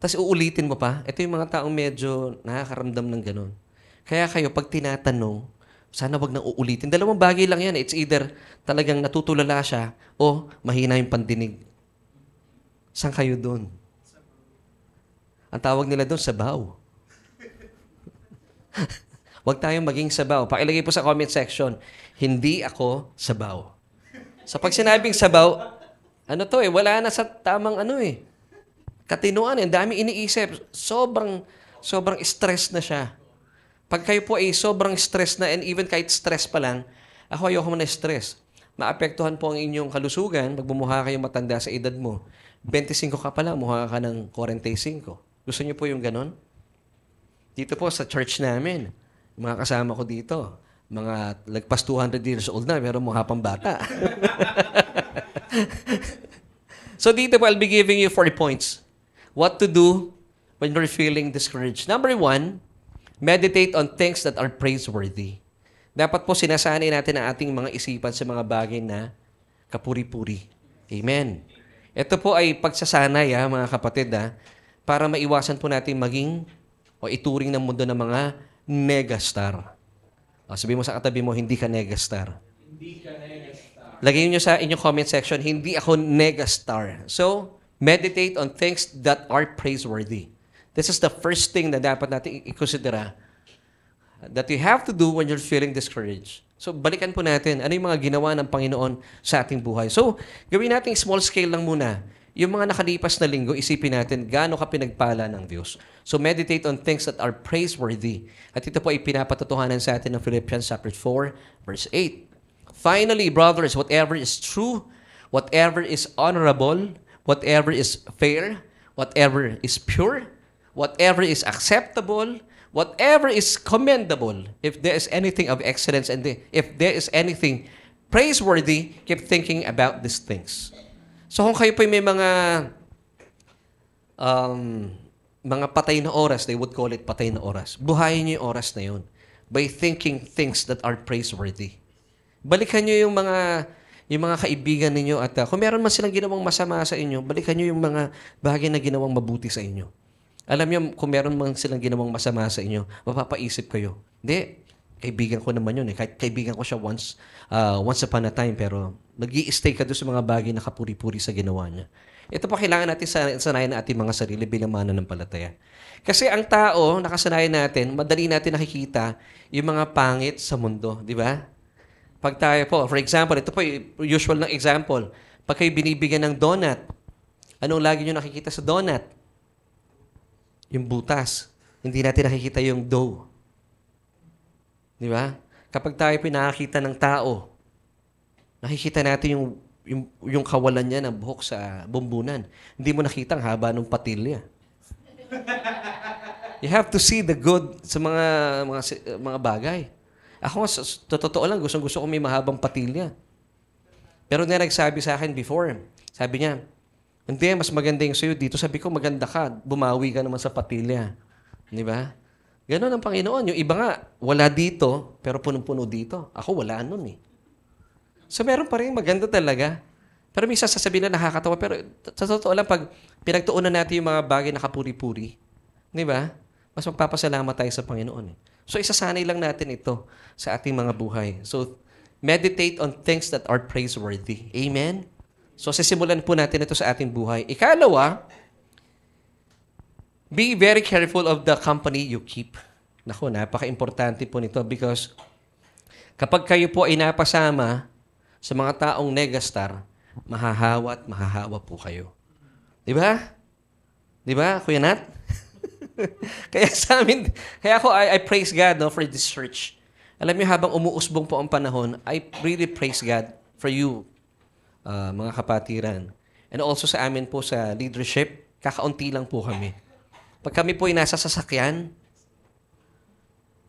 Speaker 1: tapos uulitin mo pa. Ito yung mga taong medyo nakakaramdam ng ganun. Kaya kayo, pag tinatanong, sana wag nang uulitin. 2 bagay lang yan. It's either talagang natutulala siya o mahina yung pandinig. Saan kayo doon? Ang tawag nila doon, sabaw. Huwag tayong maging sabaw. Pakilagay po sa comment section, hindi ako sabaw. So pag sinabing sabaw, wala na sa tamang katinuan. Ang dami iniisip. Sobrang stress na siya. Pag kayo po ay sobrang stress na, and even kahit stress pa lang, ako ayoko mo na stress. Maapektuhan po ang inyong kalusugan pag bumuha kayong matanda sa edad mo. 25 ka pala, muha ka ng 45. Gusto niyo po yung ganon? Dito po sa church namin, mga kasama ko dito, mga lagpas 200 years old na, pero mukha pang bata. So dito po, I'll be giving you 4 points. What to do when you're feeling discouraged. Number 1, meditate on things that are praiseworthy. Dapat po sinasanay natin ang ating mga isipan sa mga bagay na kapuri-puri. Amen. Ito po ay pagsasanay, mga kapatid, para maiwasan po natin maging o ituring ng mundo ng mga megastar. Sabihin mo sa katabi mo, hindi ka negastar. Hindi ka negastar. Lagay niyo sa inyong comment section, hindi ako negastar. So, meditate on things that are praiseworthy. This is the first thing na dapat natin i-considera that you have to do when you're feeling discouraged. So, balikan po natin, ano yung mga ginawa ng Panginoon sa ating buhay. So, gawin natin small scale lang muna. yung mga nakalipas na linggo, isipin natin gaano ka pinagpala ng Diyos. So meditate on things that are praiseworthy. At ito po ay pinapatotohanan sa atin ng Philippians chapter 4, verse 8. Finally, brothers, whatever is true, whatever is honorable, whatever is fair, whatever is pure, whatever is acceptable, whatever is commendable, if there is anything of excellence and if there is anything praiseworthy, keep thinking about these things. So kung kayo po may mga patay na oras, they would call it patay na oras. Buhayin niyo yung oras na yun by thinking things that are praiseworthy. Balikan niyo yung mga kaibigan ninyo at kung meron man silang ginawang masama sa inyo, balikan niyo yung mga bagay na ginawang mabuti sa inyo. Alam niyo, kung meron man silang ginawang masama sa inyo, mapapaisip kayo. Hindi, kaibigan ko naman yun eh. Kahit kaibigan ko siya once upon a time, pero nag-i-stay ka doon sa mga bagay na kapuri-puri sa ginawa niya. Ito po kailangan natin sanayin na ating mga sarili bilang mananampalataya. Kasi ang tao, nakasanayan natin, madali natin nakikita yung mga pangit sa mundo. Di ba? Pag tayo po, for example, ito po yung usual na example. Pag kayo binibigyan ng donut, anong lagi nyo nakikita sa donut? Yung butas. Hindi natin nakikita yung dough. Di ba? Kapag tayo pinakakita ng tao, nakikita natin yung kawalan niya ng buhok sa bumbunan. Hindi mo nakita ang haba ng patilya. You have to see the good sa mga bagay. Ako, totoo lang, gusto ko may mahabang patilya. Pero nagsabi sa akin before, sabi niya, hindi, mas maganda yung sa'yo dito. Sabi ko, maganda ka. Bumawi ka naman sa patilya. Di ba? Ganon ang Panginoon. Yung iba nga, wala dito, pero punong-puno dito. Ako, wala nun eh. So, meron pa rin maganda talaga. Pero minsan sasabihin na nakakatawa. Pero sa totoo lang, pag pinagtuunan natin yung mga bagay na kapuri-puri, di ba? Mas magpapasalamat tayo sa Panginoon eh. So, isasanay lang natin ito sa ating mga buhay. So, meditate on things that are praiseworthy. Amen? So, sisimulan po natin ito sa ating buhay. Ikalawa, be very careful of the company you keep. Naku, napaka-importante po nito because kapag kayo po ay napasama sa mga taong negastar, mahahawa at mahahawa po kayo. Di ba? Di ba, Kuya Nat? Kaya sa amin, kaya ako, I praise God for this church. Alam niyo, habang umuusbong po ang panahon, I really praise God for you, mga kapatiran. And also sa amin po sa leadership, kakaunti lang po kami. Pag kami po ay nasa sasakyan,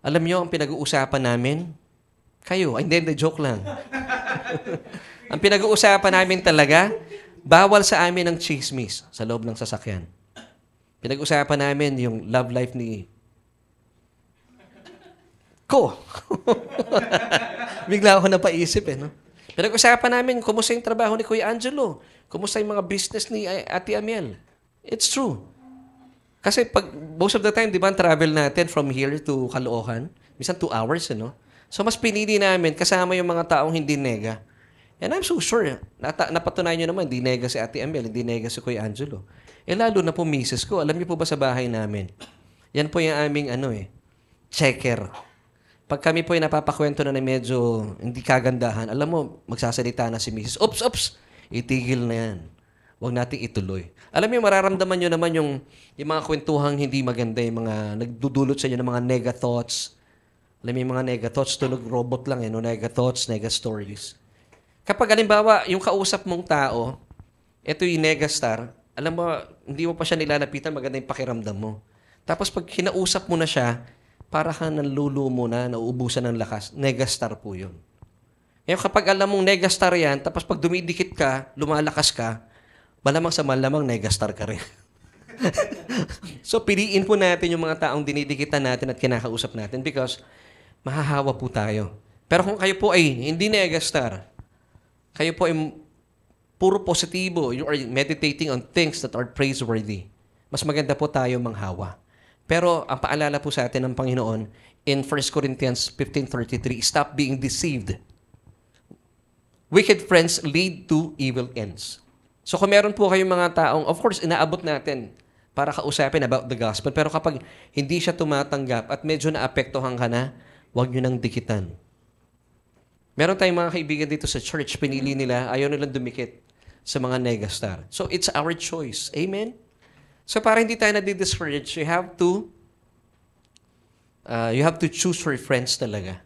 Speaker 1: alam niyo ang pinag-uusapan namin? Kayo. Ay, hindi, joke lang. Ang pinag-uusapan namin talaga, bawal sa amin ang chismis sa loob ng sasakyan. Pinag-usapan namin yung love life ni ko. Bigla ako napaisip eh. No? Pinag-usapan namin, kumusta yung trabaho ni Kuya Angelo? Kumusta yung mga business ni Ate Amiel? It's true. Kasi pag, most of the time, di ba, travel natin from here to Caloocan, minsan 2 hours, no? So, mas pinili namin kasama yung mga taong hindi nega. And I'm so sure, napatunayan nyo naman, hindi nega si Ate Amiel, hindi nega si Kuya Angelo. Eh, lalo na po misis ko. Alam niyo po ba sa bahay namin? Yan po yung aming, checker. Pag kami po yung napapakwento na medyo hindi kagandahan, alam mo, magsasalita na si misis, Oops! Itigil na yan. Huwag nating ituloy. Alam niyo, mararamdaman nyo naman yung mga kwentuhang hindi maganda, yung mga nagdudulot sa inyo ng mga nega thoughts. Alam mo yung mga nega thoughts, tunog robot lang, nega thoughts, nega stories. Kapag halimbawa, yung kausap mong tao, ito yung nega star, alam mo, hindi mo pa siya nilalapitan, maganda yung pakiramdam mo. Tapos pag kinausap mo na siya, para ka nanlulumo na, nauubusan ng lakas, negastar po yun. Ngayon kapag alam mong negastar yan, tapos pag dumidikit ka, lumalakas ka, malamang sa malamang negastar ka rin. So piliin po natin yung mga taong dinidikitan natin at kinakausap natin because mahahawa po tayo. Pero kung kayo po ay hindi negastar, kayo po ay puro positibo, you are meditating on things that are praiseworthy, mas maganda po tayo manghawa. Pero ang paalala po sa atin ng Panginoon in 1 Corinthians 15:33, stop being deceived. Wicked friends lead to evil ends. So kung meron po kayong mga taong, of course, inaabot natin para kausapin about the gospel, pero kapag hindi siya tumatanggap at medyo naapektuhan ka na, huwag nyo nang dikitan. Meron tayong mga kaibigan dito sa church, pinili nila, ayaw nilang dumikit sa mga negastar. So, it's our choice. Amen? So, para hindi tayo na-discourage, you have to choose your friends talaga.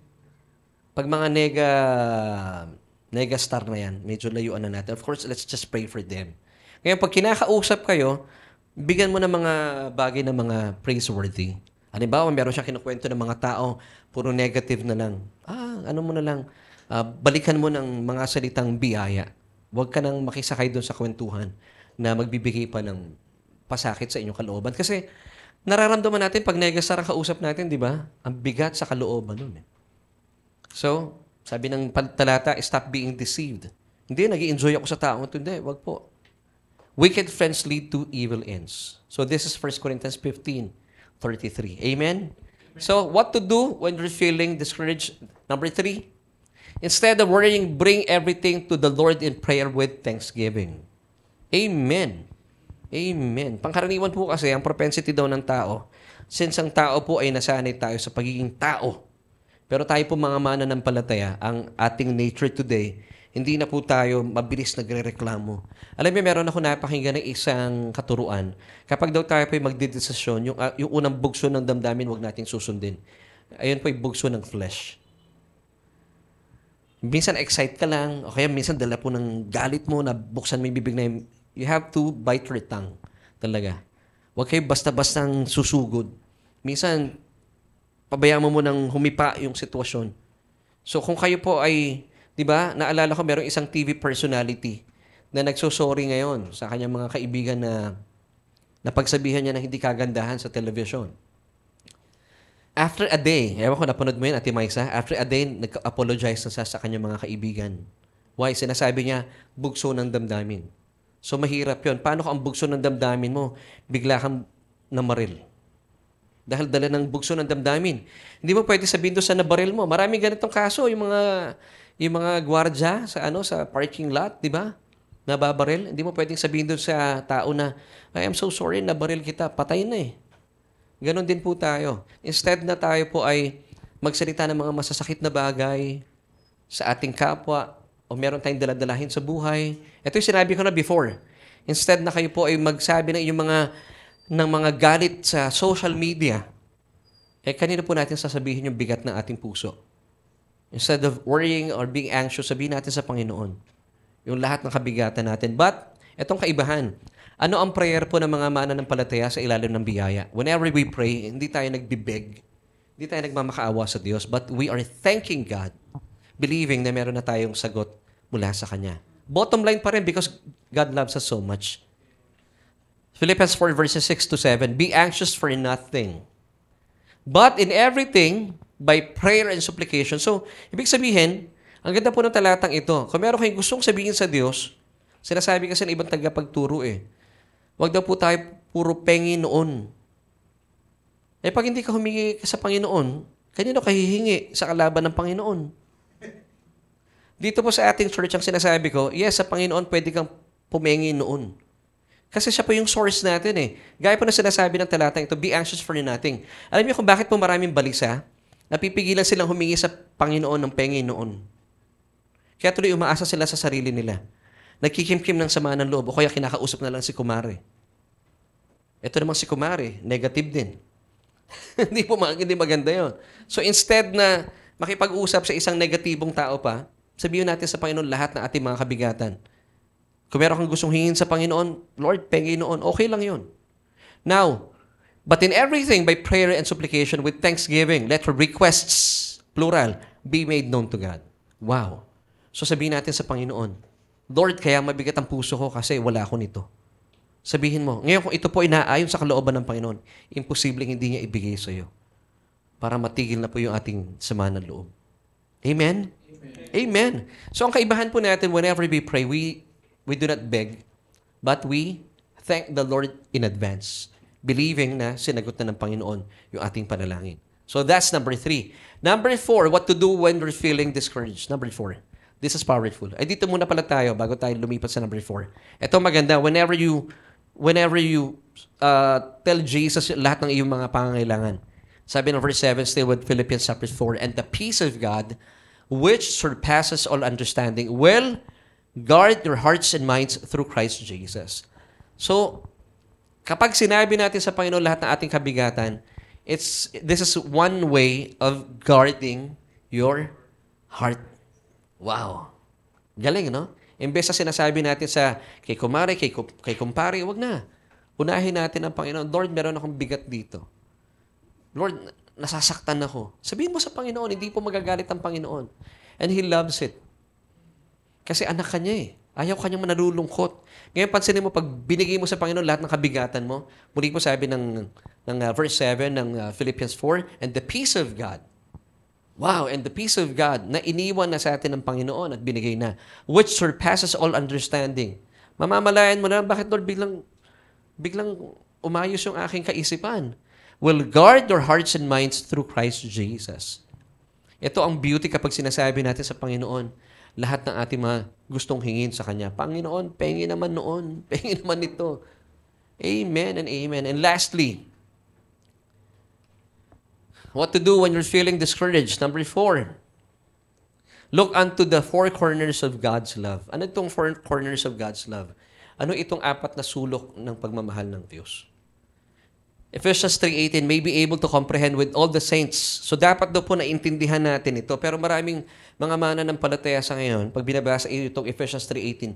Speaker 1: Pag mga negastar na yan, medyo layuan na natin. Of course, let's just pray for them. Ngayon, pag kinakausap kayo, bigyan mo ng mga bagay na mga praiseworthy. Halimbawa, meron siyang kinukwento ng mga tao, puro negative na lang. Balikan mo ng mga salitang biyaya. Huwag ka nang makisakay doon sa kwentuhan na magbibigay pa ng pasakit sa inyong kalooban. Kasi nararamdaman natin pag negastar ang kausap natin, di ba? Ang bigat sa kalooban nun. So, sabi ng talata, stop being deceived. Hindi, nag-i-enjoy ako sa taong ito. Hindi, wag po. Wicked friends lead to evil ends. So, this is 1 Corinthians 15:33. Amen? So, what to do when you're feeling discouraged? Number 3, instead of worrying, bring everything to the Lord in prayer with thanksgiving. Amen. Amen. Pangkaraniwan po kasi, ang propensity daw ng tao, since ang tao po ay nasanay tayo sa pagiging tao, pero tayo po mga mananampalataya, ang ating nature today, hindi na po tayo mabilis nagre-reklamo. Alam niyo, meron ako napakinggan ng isang katuruan. Kapag daw tayo po ay magdedesisyon, yung unang bugso ng damdamin, huwag nating susundin. Ayun po yung bugso ng flesh. Minsan excite ka lang, o kaya minsan dala po ng galit mo na buksan mo yung bibig na yung, you have to bite your tongue. Talaga. Huwag kayo basta-bastang susugod. Minsan, pabayaan mo nang humipa yung sitwasyon. So kung kayo po ay, di ba, naalala ko merong isang TV personality na nagsosorry ngayon sa kanyang mga kaibigan na napagsabihan niya na hindi kagandahan sa television. After a day, ewan ko, napanood mo yun, Ate Maisa, after a day, nag-apologize na sa kanyang mga kaibigan. Why? Sinasabi niya, bugso ng damdamin. So, mahirap yun. Paano kung ang bugso ng damdamin mo, bigla kang namaril? Dahil dala ng bugso ng damdamin. Hindi mo pwede sabihin doon sa nabaril mo. Maraming ganitong kaso, yung mga gwardiya sa parking lot, di ba? Nababaril. Hindi mo pwedeng sabihin doon sa tao na, I am so sorry, nabaril kita. Patay na eh. Ganon din po tayo. Instead na tayo po ay magsalita ng mga masasakit na bagay sa ating kapwa o meron tayong daladalahin sa buhay. Ito yung sinabi ko na before. Instead na kayo po ay magsabi ng mga galit sa social media, kanina po natin sasabihin yung bigat ng ating puso. Instead of worrying or being anxious, sabihin natin sa Panginoon yung lahat ng kabigatan natin. But, etong kaibahan, ano ang prayer po ng mga mananampalataya sa ilalim ng biyaya? Whenever we pray, hindi tayo nagbibeg, hindi tayo nagmamakaawa sa Diyos, but we are thanking God, believing na meron na tayong sagot mula sa Kanya. Bottom line pa rin, because God loves us so much. Philippians 4 verses 6-7, be anxious for nothing, but in everything, by prayer and supplication. So, ibig sabihin, ang ganda po ng talatang ito, kung meron kayong gustong sabihin sa Diyos, sinasabi kasi ng ibang tagapagturo huwag daw po tayo puro pengi noon. Pag hindi ka humingi sa Panginoon, kanino ka hihingi sa kalaban ng Panginoon? Dito po sa ating church, ang sinasabi ko, yes, sa Panginoon pwede kang pumengi noon. Kasi siya po yung source natin Gaya po na sinasabi ng talatang ito, be anxious for nothing. Alam niyo kung bakit po maraming balisa? Napipigilan silang humingi sa Panginoon ng pengi noon. Kaya tuloy umaasa sila sa sarili nila. Nagkikimkim ng sama ng loob o kaya kinakausap na lang si Kumare. Ito namang si Kumare, negative din. hindi maganda yon. So instead na makipag-usap sa isang negatibong tao pa, sabihin natin sa Panginoon lahat ng ating mga kabigatan. Kung meron kang gustong hingin sa Panginoon, Lord, pengi noon, okay lang yon. Now, but in everything, by prayer and supplication with thanksgiving, let your requests, plural, be made known to God. Wow. So sabihin natin sa Panginoon, Lord, kaya mabigat ang puso ko kasi wala ako nito. Sabihin mo, ngayon kung ito po inaayon sa kalooban ng Panginoon, imposibleng hindi niya ibigay sa iyo para matigil na po yung ating sama ng loob. Amen? Amen. So ang kaibahan po natin, whenever we pray, we do not beg, but we thank the Lord in advance, believing na sinagot na ng Panginoon yung ating panalangin. So that's number 3. Number 4, what to do when we're feeling discouraged. Number 4. This is powerful. Dito muna pala tayo bago tayo lumipat sa number 4. Ito maganda. Whenever you tell Jesus lahat ng iyong mga pangangailangan. Sabi ng verse 7 still with Philippians chapter 4, and the peace of God, which surpasses all understanding, will Guard your hearts and minds through Christ Jesus. So, kapag sinabi natin sa Panginoon lahat ng ating kabigatan, this is one way of guarding your heart. Wow. Galing, no? Imbes na sinasabi natin sa kay kumare, kay kumpare, wag na. Unahin natin ang Panginoon. Lord, meron akong bigat dito. Lord, nasasaktan ako. Sabihin mo sa Panginoon, hindi po magagalit ang Panginoon. And He loves it. Kasi anak ka niya eh. Ayaw ka niyang manalulungkot. Ngayon, pansinin mo, pag binigay mo sa Panginoon lahat ng kabigatan mo, muli po sabi ng verse 7 ng Philippians 4, and the peace of God. Wow, and the peace of God na iniwan na sa atin ng Panginoon at binigay na, which surpasses all understanding. Mamamalayan mo na, bakit Lord biglang umayos yung aking kaisipan? Will guard your hearts and minds through Christ Jesus. Ito ang beauty kapag sinasabi natin sa Panginoon, lahat ng ating mga gustong hingin sa Kanya. Panginoon, pengi naman noon. Pengi naman ito. Amen and amen. And lastly, what to do when you're feeling discouraged? Number 4, look unto the four corners of God's love. Ano itong four corners of God's love? Ano itong apat na sulok ng pagmamahal ng Diyos? Ephesians 3:18, may be able to comprehend with all the saints. So dapat daw po naintindihan natin ito. Pero maraming mga mananampalataya sa ngayon, pag binabasa itong Ephesians 3:18,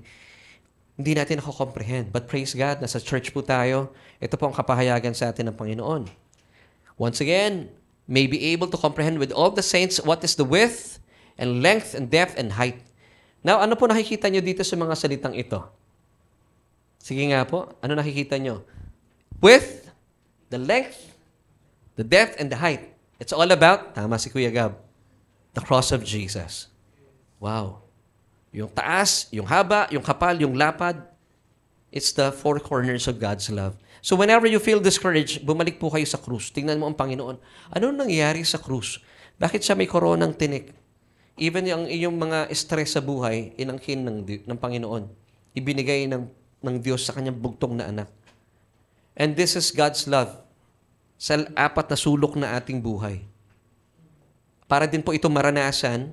Speaker 1: hindi natin ako-comprehend. But praise God, nasa church po tayo. Ito po ang kapahayagan sa atin ng Panginoon. Once again, may be able to comprehend with all the saints what is the width and length and depth and height. Now, ano po nakikita nyo dito sa mga salitang ito? Sige nga po, ano nakikita nyo? Width, the length, the depth, and the height. It's all about, tama si Kuya Gab, the cross of Jesus. Wow. Yung taas, yung haba, yung kapal, yung lapad, it's the four corners of God's love. So whenever you feel discouraged, bumalik po kayo sa krus. Tingnan mo ang Panginoon. Ano nangyayari sa krus? Bakit siya may koronang tinik? Even yung iyong mga stress sa buhay, inangkin ng Panginoon. Ibinigay ng Diyos sa kanyang bugtong na anak. And this is God's love sa apat na sulok na ating buhay. Para din po ito maranasan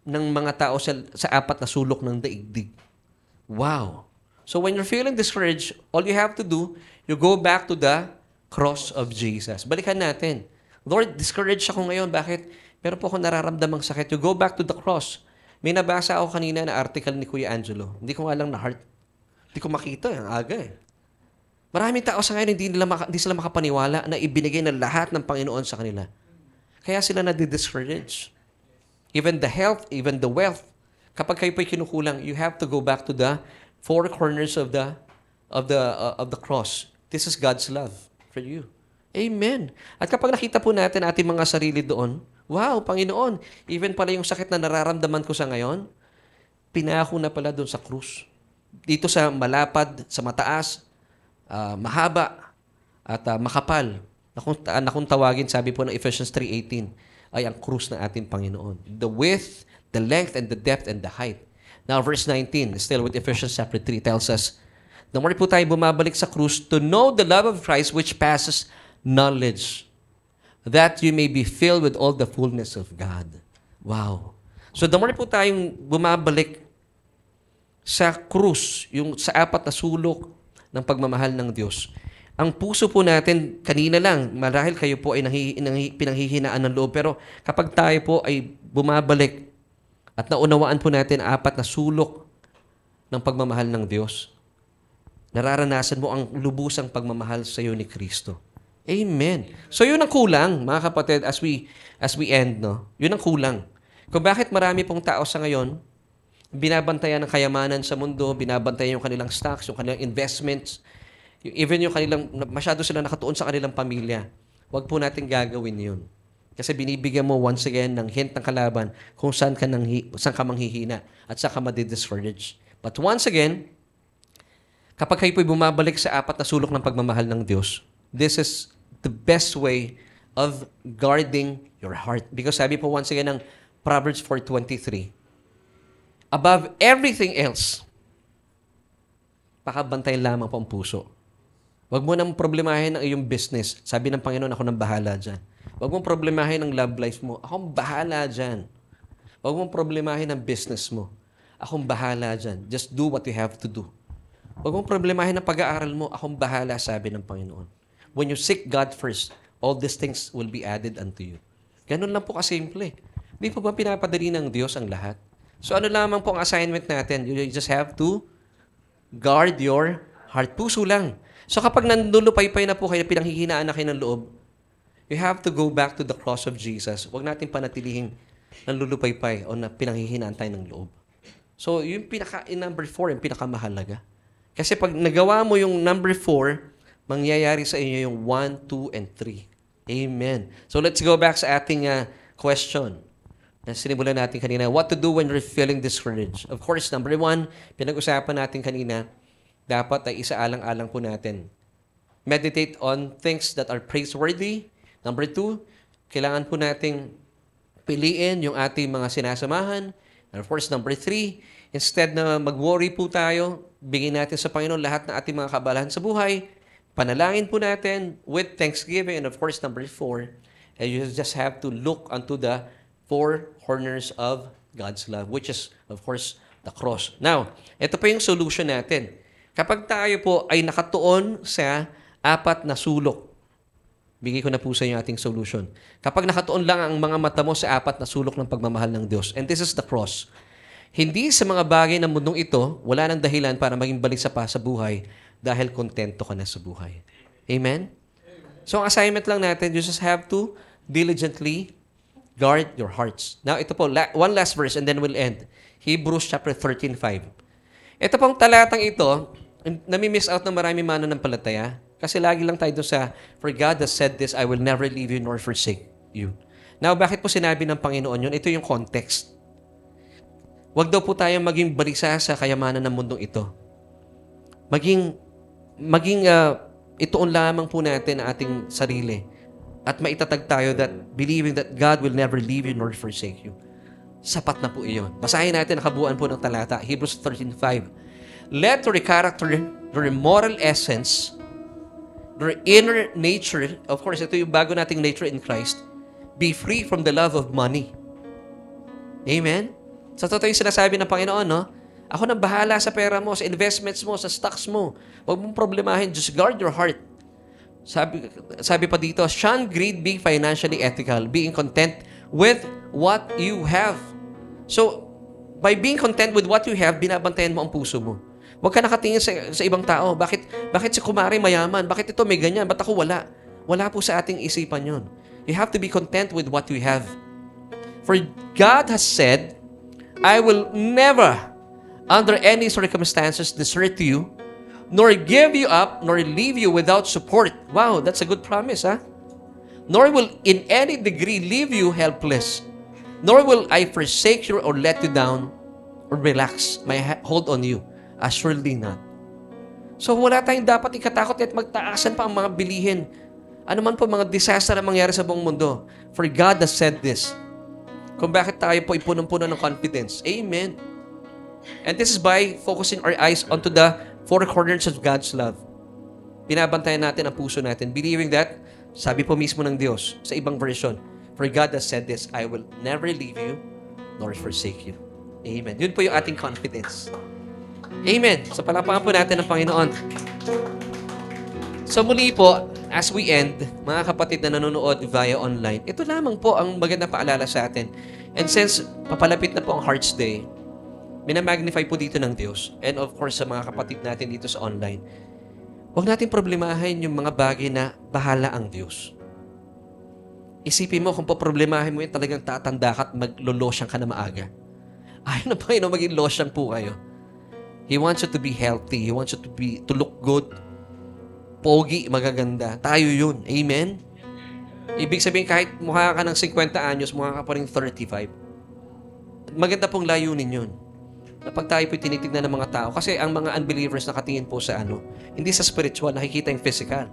Speaker 1: ng mga tao sa apat na sulok ng daigdig. Wow! So when you're feeling discouraged, all you have to do, you go back to the cross of Jesus. Balikan natin. Lord, discouraged ako ngayon. Bakit? Meron po ako nararamdamang sakit. You go back to the cross. May nabasa ako kanina na article ni Kuya Angelo. Hindi ko nga lang na-heart. Hindi ko makita. Ang aga eh. Maraming tao sa ngayon, hindi sila makapaniwala na ibinigay na lahat ng Panginoon sa kanila. Kaya sila nadi-discourage. Even the health, even the wealth. Kapag kayo po'y kinukulang, you have to go back to the four corners of the cross. This is God's love for you. Amen. At kapag nakita po natin ating mga sarili doon, wow, Panginoon, even pala yung sakit na nararamdaman ko sa ngayon, pinako na pala doon sa krus. Dito sa malapad, sa mataas, mahaba at makapal na kung tawagin, sabi po ng Ephesians 3:18, ay ang krus ng ating Panginoon. The width, the length, and the depth, and the height. Now, verse 19, still with Ephesians chapter 3, tells us, the more po tayo bumabalik sa krus, to know the love of Christ which passes knowledge, that you may be filled with all the fullness of God. Wow. So, the more po tayong bumabalik sa krus, yung sa apat na sulok ng pagmamahal ng Diyos. Ang puso po natin, kanina lang, marahil kayo po ay pinanghihinaan ng loob, pero kapag tayo po ay bumabalik at naunawaan po natin apat na sulok ng pagmamahal ng Diyos, nararanasan mo ang lubusang pagmamahal sa iyo ni Kristo. Amen. So yun ang kulang, mga kapatid, as we end, no? Yun ang kulang. Kung bakit marami pong tao sa ngayon, binabantayan ng kayamanan sa mundo, binabantayan yung kanilang stocks, yung kanilang investments, even yung kanilang, masyado sila nakatuon sa kanilang pamilya. Huwag po natin gagawin yun. Kasi binibigyan mo once again ng hint ng kalaban kung saan ka manghihina at saan ka madi-discourage. But once again, kapag kayo po'y bumabalik sa apat na sulok ng pagmamahal ng Diyos, this is the best way of guarding your heart. Because sabi po once again ng Proverbs 4:23, above everything else, pakabantay lamang po ang puso. Huwag mo nang problemahin ang iyong business. Sabi ng Panginoon, ako nang bahala dyan. Huwag mong problemahin ang love life mo. Ako ang bahala dyan. Huwag mong problemahin ang business mo. Akong bahala dyan. Just do what you have to do. Huwag mong problemahin ang pag-aaral mo. Akong bahala, sabi ng Panginoon. When you seek God first, all these things will be added unto you. Ganun lang po kasimple. Hindi po ba pinapadali ng Diyos ang lahat? So ano lamang po ang assignment natin? You just have to guard your heart. Puso lang. So kapag nandulupay-pay na po kayo, pinanghihinaan na kayo ng loob, you have to go back to the cross of Jesus. Huwag natin panatilihing nanlulupay-pay o na pinanghihinaan tayo ng loob. So yung number 4, yung pinakamahalaga. Kasi pag nagawa mo yung number 4, mangyayari sa inyo yung 1, 2, and 3. Amen. So let's go back sa ating question na sinimulan natin kanina. What to do when you're feeling discouraged? Of course, number 1, pinag-usapan natin kanina, dapat ay isaalang-alang po natin. Meditate on things that are praiseworthy. Number 2, kailangan po nating piliin yung ating mga sinasamahan. And of course, number 3, instead na mag-worry po tayo, bigyan natin sa Panginoon lahat ng ating mga kabalahan sa buhay. Panalangin po natin with thanksgiving. And of course, number 4, you just have to look unto the 4 corners of God's love, which is, of course, the cross. Now, ito po yung solution natin. Kapag tayo po ay nakatuon sa 4 na sulok, bigay ko na po sa inyo ating solution. Kapag nakatuon lang ang mga mata mo sa 4 na sulok ng pagmamahal ng Diyos, and this is the cross, hindi sa mga bagay ng mundong ito, wala nang dahilan para maging balisa pa sa buhay dahil kontento ka na sa buhay. Amen? So, ang assignment lang natin, you just have to diligently guard your hearts. Now, ito po, one last verse and then we'll end. Hebrews chapter 13:5. Ito pong talatang ito, nami-miss out ng marami mananampalataya kasi lagi lang tayo doon sa, for God has said this, I will never leave you nor forsake you. Now, bakit po sinabi ng Panginoon yun? Ito yung context. Huwag daw po tayong maging balisa sa kayamanan ng mundong ito. Ituon lamang po natin ang ating sarili at maitatag tayo that believing that God will never leave you nor forsake you. Sapat na po iyon. Basahin natin ang kabuuan po ng talata, Hebrews 13:5. Let your character, your moral essence, your inner nature, of course, ito yung bago nating nature in Christ, be free from the love of money. Amen? Sa totoo yung sinasabi ng Panginoon, no? Ako nang bahala sa pera mo, sa investments mo, sa stocks mo. Huwag mong problemahin. Just guard your heart. Sabi pa dito, shun greed, be financially ethical, being content with what you have. So, by being content with what you have, binabantayan mo ang puso mo. Huwag ka nakatingin sa ibang tao. Bakit si Kumari mayaman? Bakit ito may ganyan? Ba't ako wala? Wala po sa ating isipan yun. You have to be content with what you have. For God has said, I will never, under any circumstances, desert you, nor give you up, nor leave you without support. Wow, that's a good promise, huh? Nor will in any degree leave you helpless. Nor will I forsake you or let you down or relax my hold on you. Assuredly not. So wala tayong dapat ikatakot at magtaasan pa ang mga bilihin. Ano man po mga disaster ang mangyari sa buong mundo. For God has said this. Kung bakit tayo po ipunong-puno ng confidence. Amen. And this is by focusing our eyes onto the 4 corners of God's love. Binabantayan natin ang puso natin, believing that, sabi po mismo ng Diyos sa ibang version, for God has said this, I will never leave you nor forsake you. Amen. Yun po yung ating confidence. Amen. So palapakan po natin ang Panginoon. So muli po, as we end, mga kapatid na nanonood via online, ito lamang po ang magandang paalala sa atin. And since papalapit na po ang Hearts Day, minamagnify po dito ng Diyos. And of course, sa mga kapatid natin dito sa online, huwag natin problemahin yung mga bagay na bahala ang Diyos. Isipin mo kung problemahin mo yun, talagang tatanda ka at maglo-losyang ka na maaga. Ayaw na Panginoon, maging losyang po kayo. He wants you to be healthy. He wants you to look good. Pogi, magaganda. Tayo yun. Amen? Ibig sabihin, kahit mukha ka ng 50 anyos, mukha ka pa rin 35. Maganda pong layunin yun. Na pag tayo po tinitignan ng mga tao, kasi ang mga unbelievers nakatingin po sa hindi sa spiritual, nakikita yung physical.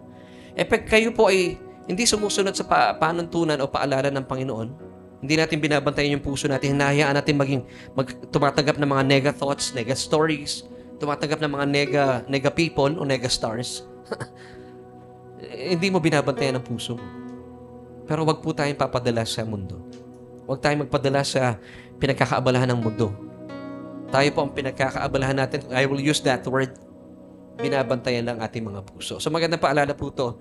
Speaker 1: Pag kayo po ay hindi sumusunod sa panuntunan o paalala ng Panginoon, hindi natin binabantayan yung puso natin, hinahayaan natin tumatanggap ng mga nega thoughts, nega stories, tumatanggap ng mga nega people o nega stars. Hindi mo binabantayan ang puso mo. Pero wag po tayong papadala sa mundo. Wag tayong magpadala sa pinagkakaabalahan ng mundo. Tayo po ang pinagkakaabalahan natin. I will use that word. Binabantayan lang ating mga puso. So magandang paalala po to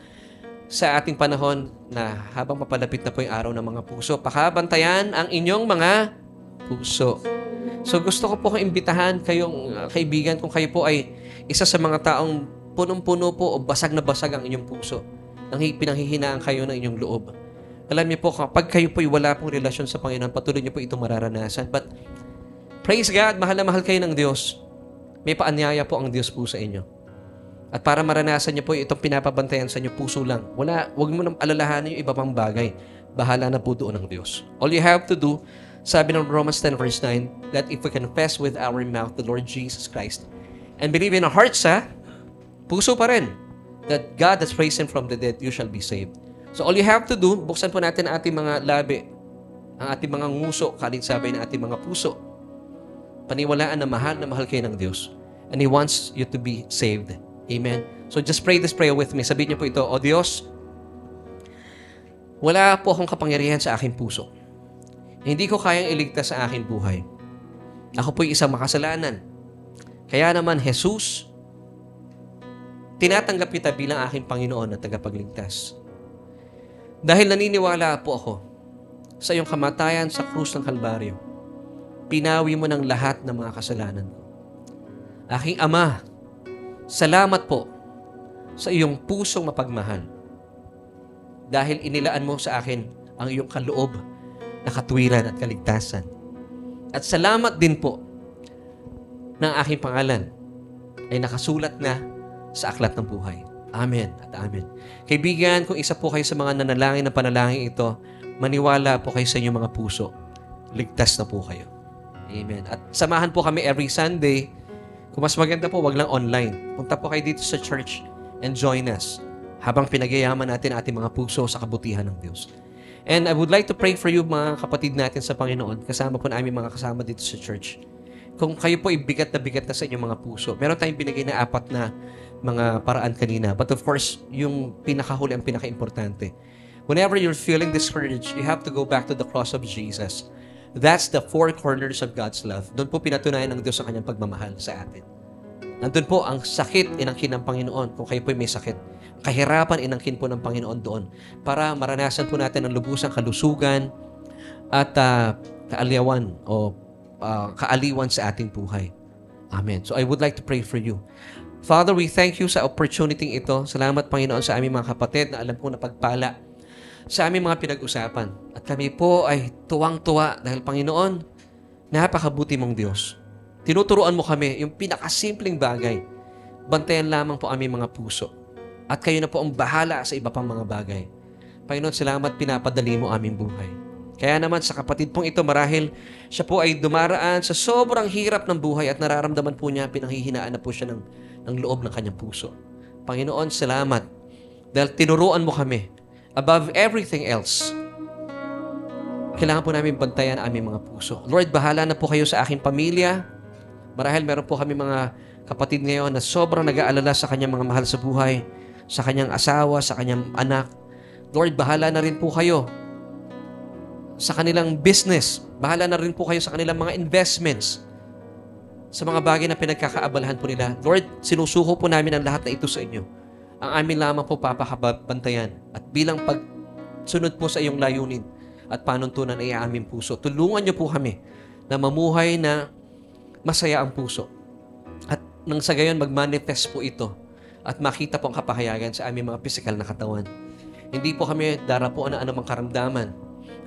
Speaker 1: sa ating panahon na habang mapalapit na po yung araw ng mga puso, pakabantayan ang inyong mga puso. So gusto ko po kong imbitahan kayong kaibigan kung kayo po ay isa sa mga taong punong-puno po o basag na basag ang inyong puso. Nang pinanghihinaan kayo ng inyong loob. Alam niyo po, kapag kayo po ay wala pong relasyon sa Panginoon, patuloy niyo po itong mararanasan. But praise God, mahal na mahal kayo ng Diyos. May paanyaya po ang Diyos po sa inyo. At para maranasan niyo po itong pinapabantayan sa inyo, puso lang. Huwag mo nang alalahanin yung iba pang bagay. Bahala na po doon ng Diyos. All you have to do, sabi ng Romans 10 verse 9, that if we confess with our mouth the Lord Jesus Christ and believe in our hearts, puso pa rin, that God has raised Him from the dead, you shall be saved. So all you have to do, buksan po natin ang ating mga labi, ang ating mga nguso, kalinsabay ng ating mga puso. Paniwalaan na mahal kayo ng Diyos. And He wants you to be saved. Amen. So just pray this prayer with me. Sabihin niyo po ito, O Diyos, wala po akong kapangyarihan sa aking puso. Hindi ko kayang iligtas sa aking buhay. Ako po'y isang makasalanan. Kaya naman, Jesus, tinatanggap kita bilang aking Panginoon at tagapagligtas. Dahil naniniwala po ako sa iyong kamatayan sa krus ng Kalbaryo, pinawi mo ng lahat ng mga kasalanan ko. Aking Ama, salamat po sa iyong pusong mapagmahal. Dahil inilaan mo sa akin ang iyong kaloob na katwiran at kaligtasan. At salamat din po ng aking pangalan ay nakasulat na sa aklat ng buhay. Amen at amen. Kaibigan, kung isa po kayo sa mga nanalangin ng panalangin ito, maniwala po kayo sa inyong mga puso. Ligtas na po kayo. Amen. At samahan po kami every Sunday. Kung mas maganda po, wag lang online. Punta po kayo dito sa church and join us habang pinagyayaman natin ating mga puso sa kabutihan ng Diyos. And I would like to pray for you mga kapatid natin sa Panginoon. Kasama po namin mga kasama dito sa church. Kung kayo po ay bigat na sa inyong mga puso, meron tayong binigay na 4 na mga paraan kanina. But of course, yung pinakahuli ang pinaka-importante. Whenever you're feeling discouraged, you have to go back to the cross of Jesus. That's the 4 corners of God's love. Doon po pinatunayan ng Diyos ang kanyang pagmamahal sa atin. Nandun po ang sakit inangkin ng Panginoon. Kung kayo po may sakit, kahirapan inangkin po ng Panginoon doon para maranasan po natin ang lubusang kalusugan at kaaliwan o kaaliwan sa ating buhay. Amen. So I would like to pray for you. Father, we thank you sa opportunity ito. Salamat, Panginoon, sa aming mga kapatid na alam po na pagpala sa aming mga pinag-usapan. At kami po ay tuwang-tuwa dahil, Panginoon, napakabuti mong Diyos. Tinuturuan mo kami yung pinakasimpleng bagay. Bantayan lamang po aming mga puso. At kayo na po ang bahala sa iba pang mga bagay. Panginoon, salamat, pinapadali mo aming buhay. Kaya naman sa kapatid pong ito, marahil siya po ay dumaraan sa sobrang hirap ng buhay at nararamdaman po niya, pinanghihinaan na po siya ng loob ng kanyang puso. Panginoon, salamat dahil tinuruan mo kami above everything else. Kailangan po namin bantayan ang aming mga puso. Lord, bahala na po kayo sa aking pamilya. Marahil meron po kami mga kapatid ngayon na sobrang nag-aalala sa kanyang mga mahal sa buhay, sa kanyang asawa, sa kanyang anak. Lord, bahala na rin po kayo sa kanilang business. Bahala na rin po kayo sa kanilang mga investments, sa mga bagay na pinagkakaabalahan po nila. Lord, sinusuko po namin ang lahat na ito sa inyo. Ang amin lamang po papakabantayan at bilang pagsunod po sa iyong layunin at panuntunan ay aming puso. Tulungan niyo po kami na mamuhay na masaya ang puso. At nang sa gayon, mag-manifest po ito at makita po ang kapahayagan sa aming mga pisikal na katawan. Hindi po kami darapuan ng anumang karamdaman.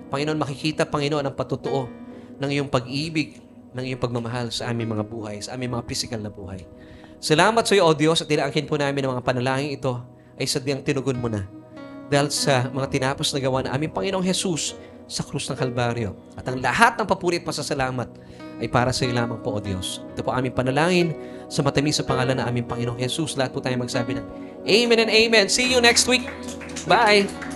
Speaker 1: Panginoon, makikita, Panginoon, ang patutuo ng iyong pag-ibig, ng iyong pagmamahal sa aming mga buhay, sa aming mga pisikal na buhay. Salamat sa iyo, O Diyos, at tinaangkin po namin ang mga panalangin ito ay sadyang tinugon mo na. Dahil sa mga tinapos na gawa na aming Panginoong Jesus sa krus ng Kalbaryo. At ang lahat ng papuri at pasasalamat ay para sa iyo lamang po, O Diyos. Ito po aming panalangin sa matamis sa pangalan ng aming Panginoong Jesus. Lahat po tayo magsabi ng Amen and Amen. See you next week. Bye!